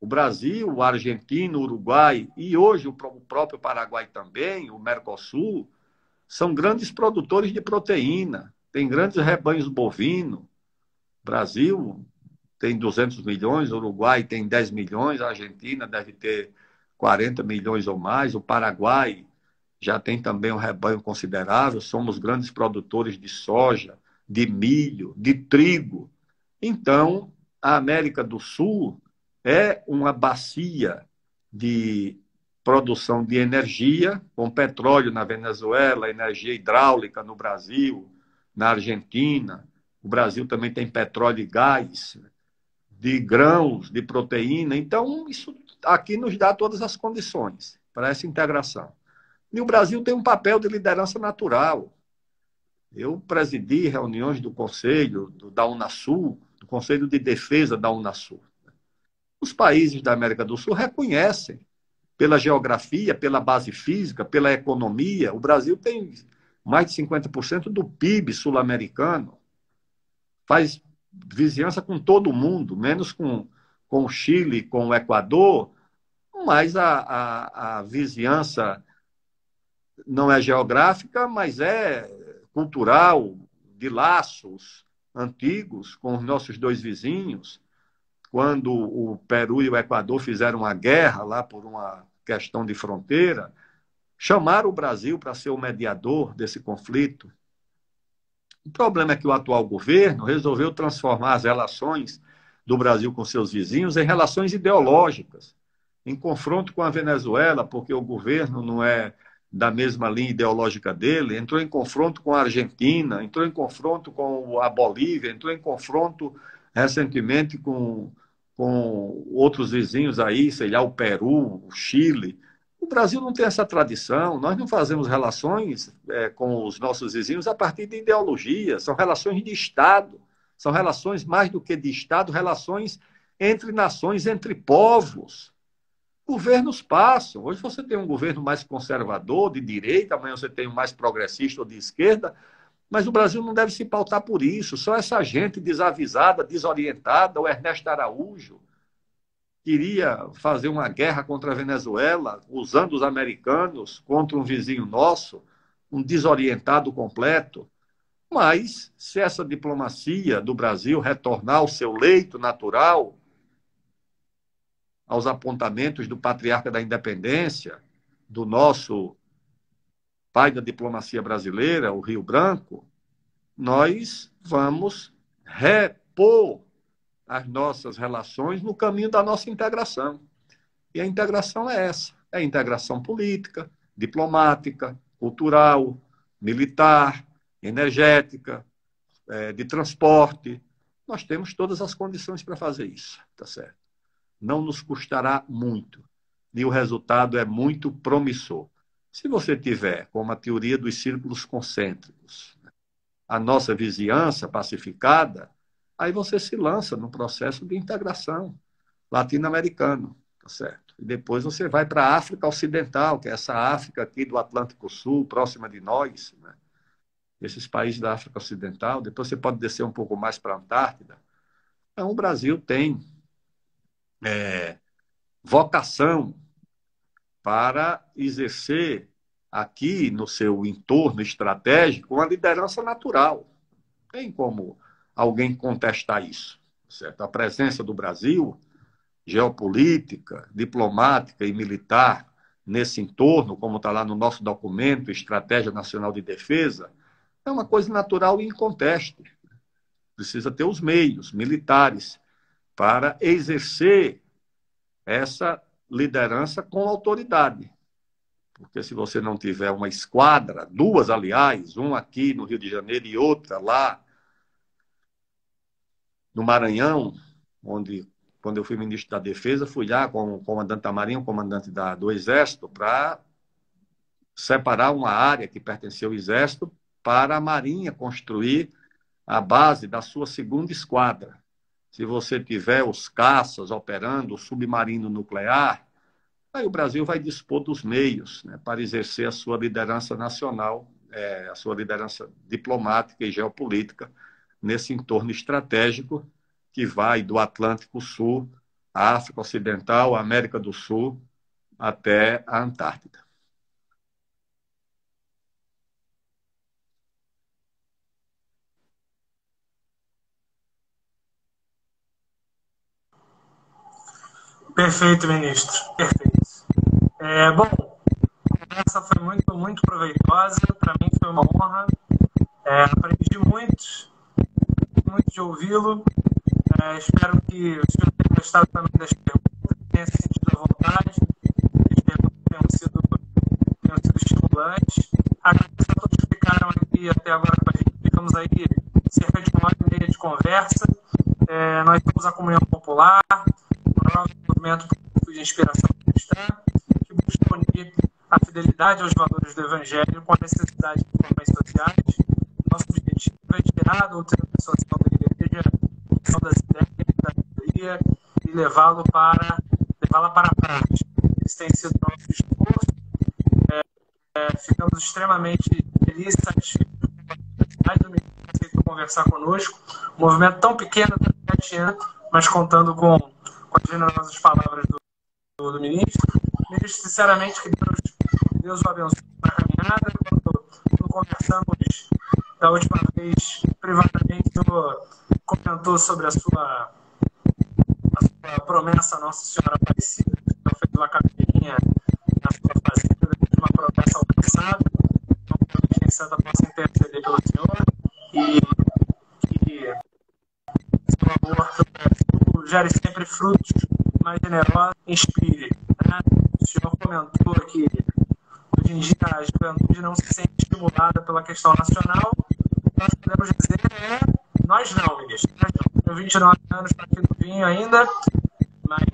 O Brasil, a Argentina, o Uruguai e hoje o próprio Paraguai também, o Mercosul, são grandes produtores de proteína, tem grandes rebanhos bovinos. O Brasil tem 200 milhões, o Uruguai tem 10 milhões, a Argentina deve ter 40 milhões ou mais, o Paraguai já tem também um rebanho considerável, somos grandes produtores de soja, de milho, de trigo. Então, a América do Sul é uma bacia de produção de energia, com petróleo na Venezuela, energia hidráulica no Brasil, na Argentina. O Brasil também tem petróleo e gás, de grãos, de proteína. Então, isso aqui nos dá todas as condições para essa integração. E o Brasil tem um papel de liderança natural. Eu presidi reuniões do Conselho da Unasul, do Conselho de Defesa da Unasul. Os países da América do Sul reconhecem, pela geografia, pela base física, pela economia. O Brasil tem mais de 50% do PIB sul-americano. Faz vizinhança com todo mundo, menos com o Chile, com o Equador, mas a vizinhança não é geográfica, mas é cultural, de laços antigos com os nossos dois vizinhos. Quando o Peru e o Equador fizeram uma guerra lá por uma questão de fronteira, chamaram o Brasil para ser o mediador desse conflito. O problema é que o atual governo resolveu transformar as relações do Brasil com seus vizinhos em relações ideológicas, em confronto com a Venezuela, porque o governo não é da mesma linha ideológica dele, entrou em confronto com a Argentina, entrou em confronto com a Bolívia, entrou em confronto recentemente com outros vizinhos aí, sei lá, o Peru, o Chile. O Brasil não tem essa tradição, nós não fazemos relações com os nossos vizinhos a partir de ideologia, são relações de Estado, são relações mais do que de Estado, relações entre nações, entre povos. Governos passam. Hoje você tem um governo mais conservador, de direita, amanhã você tem um mais progressista ou de esquerda, mas o Brasil não deve se pautar por isso. Só essa gente desavisada, desorientada, o Ernesto Araújo, queria fazer uma guerra contra a Venezuela, usando os americanos contra um vizinho nosso, um desorientado completo. Mas, se essa diplomacia do Brasil retornar ao seu leito natural, aos apontamentos do patriarca da independência, do nosso pai da diplomacia brasileira, o Rio Branco, nós vamos repor as nossas relações no caminho da nossa integração. E a integração é essa. É a integração política, diplomática, cultural, militar, energética, de transporte. Nós temos todas as condições para fazer isso, tá certo? Não nos custará muito. E o resultado é muito promissor. Se você tiver, como a teoria dos círculos concêntricos, a nossa vizinhança pacificada, aí você se lança no processo de integração latino-americano, tá certo? E depois você vai para a África Ocidental, que é essa África aqui do Atlântico Sul, próxima de nós, né? Esses países da África Ocidental. Depois você pode descer um pouco mais para a Antártida. Então, o Brasil tem vocação para exercer aqui no seu entorno estratégico uma liderança natural. Tem como alguém contestar isso, certo? A presença do Brasil, geopolítica, diplomática e militar nesse entorno, como está lá no nosso documento, Estratégia Nacional de Defesa, é uma coisa natural e inconteste. Precisa ter os meios militares para exercer essa liderança com autoridade. Porque se você não tiver uma esquadra, duas, aliás, uma aqui no Rio de Janeiro e outra lá no Maranhão, onde, quando eu fui ministro da Defesa, fui lá com o comandante da Marinha, o comandante do Exército, para separar uma área que pertencia ao Exército para a Marinha construir a base da sua segunda esquadra. Se você tiver os caças operando, o submarino nuclear, aí o Brasil vai dispor dos meios, né, para exercer a sua liderança nacional, a sua liderança diplomática e geopolítica nesse entorno estratégico que vai do Atlântico Sul, a África Ocidental, a América do Sul, até a Antártida. Perfeito, ministro. Perfeito. Bom, a conversa foi muito proveitosa. Para mim foi uma honra. Aprendi muito de ouvi-lo. Espero que o senhor tenha gostado também das perguntas, tenha se sentido à vontade. As perguntas tenham sido estimulantes. Agradeço a todos que ficaram aqui até agora com a gente. Ficamos aí cerca de 1h30 de conversa. Nós temos a Comunhão Popular, um novo movimento de inspiração cristã, que busca unir a fidelidade aos valores do Evangelho com a necessidade de reformas sociais. Nosso objetivo é tirar a doutrina social da Igreja, das ideias, da teoria, e levá-la para a prática. Esse tem sido o nosso esforço. Ficamos extremamente felizes e satisfeitos com a oportunidade do ministro que aceitou conversar conosco. Um movimento tão pequeno, tão pequeno, mas contando com as generosas palavras do ministro. Ministro, sinceramente, que Deus o abençoe na caminhada. Quando conversamos da última vez, privadamente, o senhor comentou sobre a sua promessa à Nossa Senhora Aparecida, que o senhor fez uma capinha na sua fazenda, de uma promessa alcançada. Então, que a Santa possa interceder pelo senhor e que seu amor gere sempre frutos mais generosos, inspire. Né? O senhor comentou que hoje em dia a juventude não se sente estimulada pela questão nacional. Nós podemos dizer nós não, ministro. Nós não. Tenho 29 anos, para aqui no vinho ainda, mas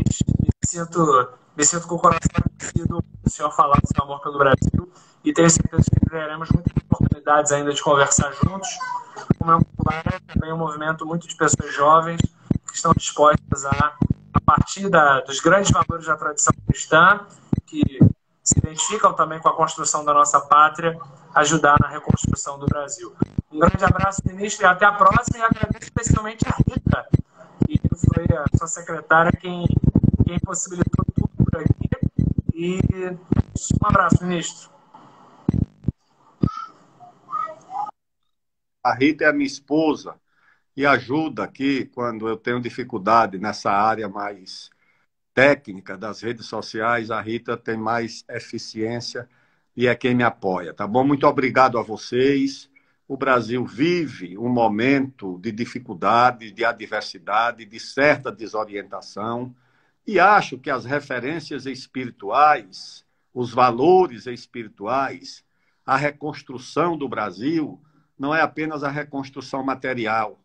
me sinto com o coração aquecido do senhor falar do seu amor pelo Brasil e tenho certeza que teremos muitas oportunidades ainda de conversar juntos. O Comunhão Popular é também um movimento muito de pessoas jovens que estão dispostas a partir dos grandes valores da tradição cristã, que se identificam também com a construção da nossa pátria, ajudar na reconstrução do Brasil. Um grande abraço, ministro, e até a próxima. E agradeço especialmente a Rita, que foi a sua secretária quem quem possibilitou tudo por aqui. E um abraço, ministro. A Rita é a minha esposa e ajuda aqui quando eu tenho dificuldade nessa área mais técnica das redes sociais. A Rita tem mais eficiência e é quem me apoia, tá bom? Muito obrigado a vocês. O Brasil vive um momento de dificuldade, de adversidade, de certa desorientação, e acho que as referências espirituais, os valores espirituais, a reconstrução do Brasil não é apenas a reconstrução material,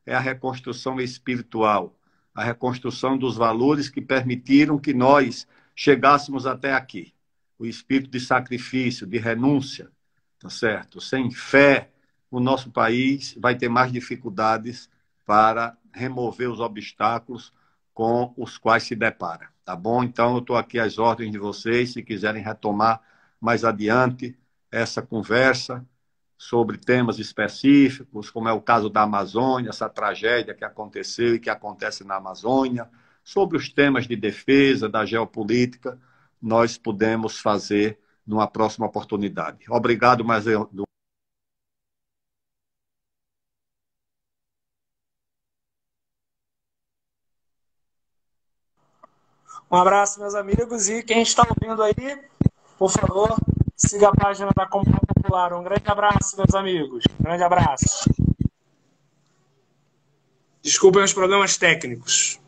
é a reconstrução espiritual, a reconstrução dos valores que permitiram que nós chegássemos até aqui. O espírito de sacrifício, de renúncia, tá certo? Sem fé, o nosso país vai ter mais dificuldades para remover os obstáculos com os quais se depara, tá bom? Então, eu estou aqui às ordens de vocês, se quiserem retomar mais adiante essa conversa sobre temas específicos, como é o caso da Amazônia, essa tragédia que aconteceu e que acontece na Amazônia, sobre os temas de defesa, da geopolítica, nós podemos fazer numa próxima oportunidade. Obrigado, mas eu... Um abraço, meus amigos, e quem está ouvindo aí, por favor, siga a página da Comunidade Popular. Um grande abraço, meus amigos. Um grande abraço. Desculpem os problemas técnicos.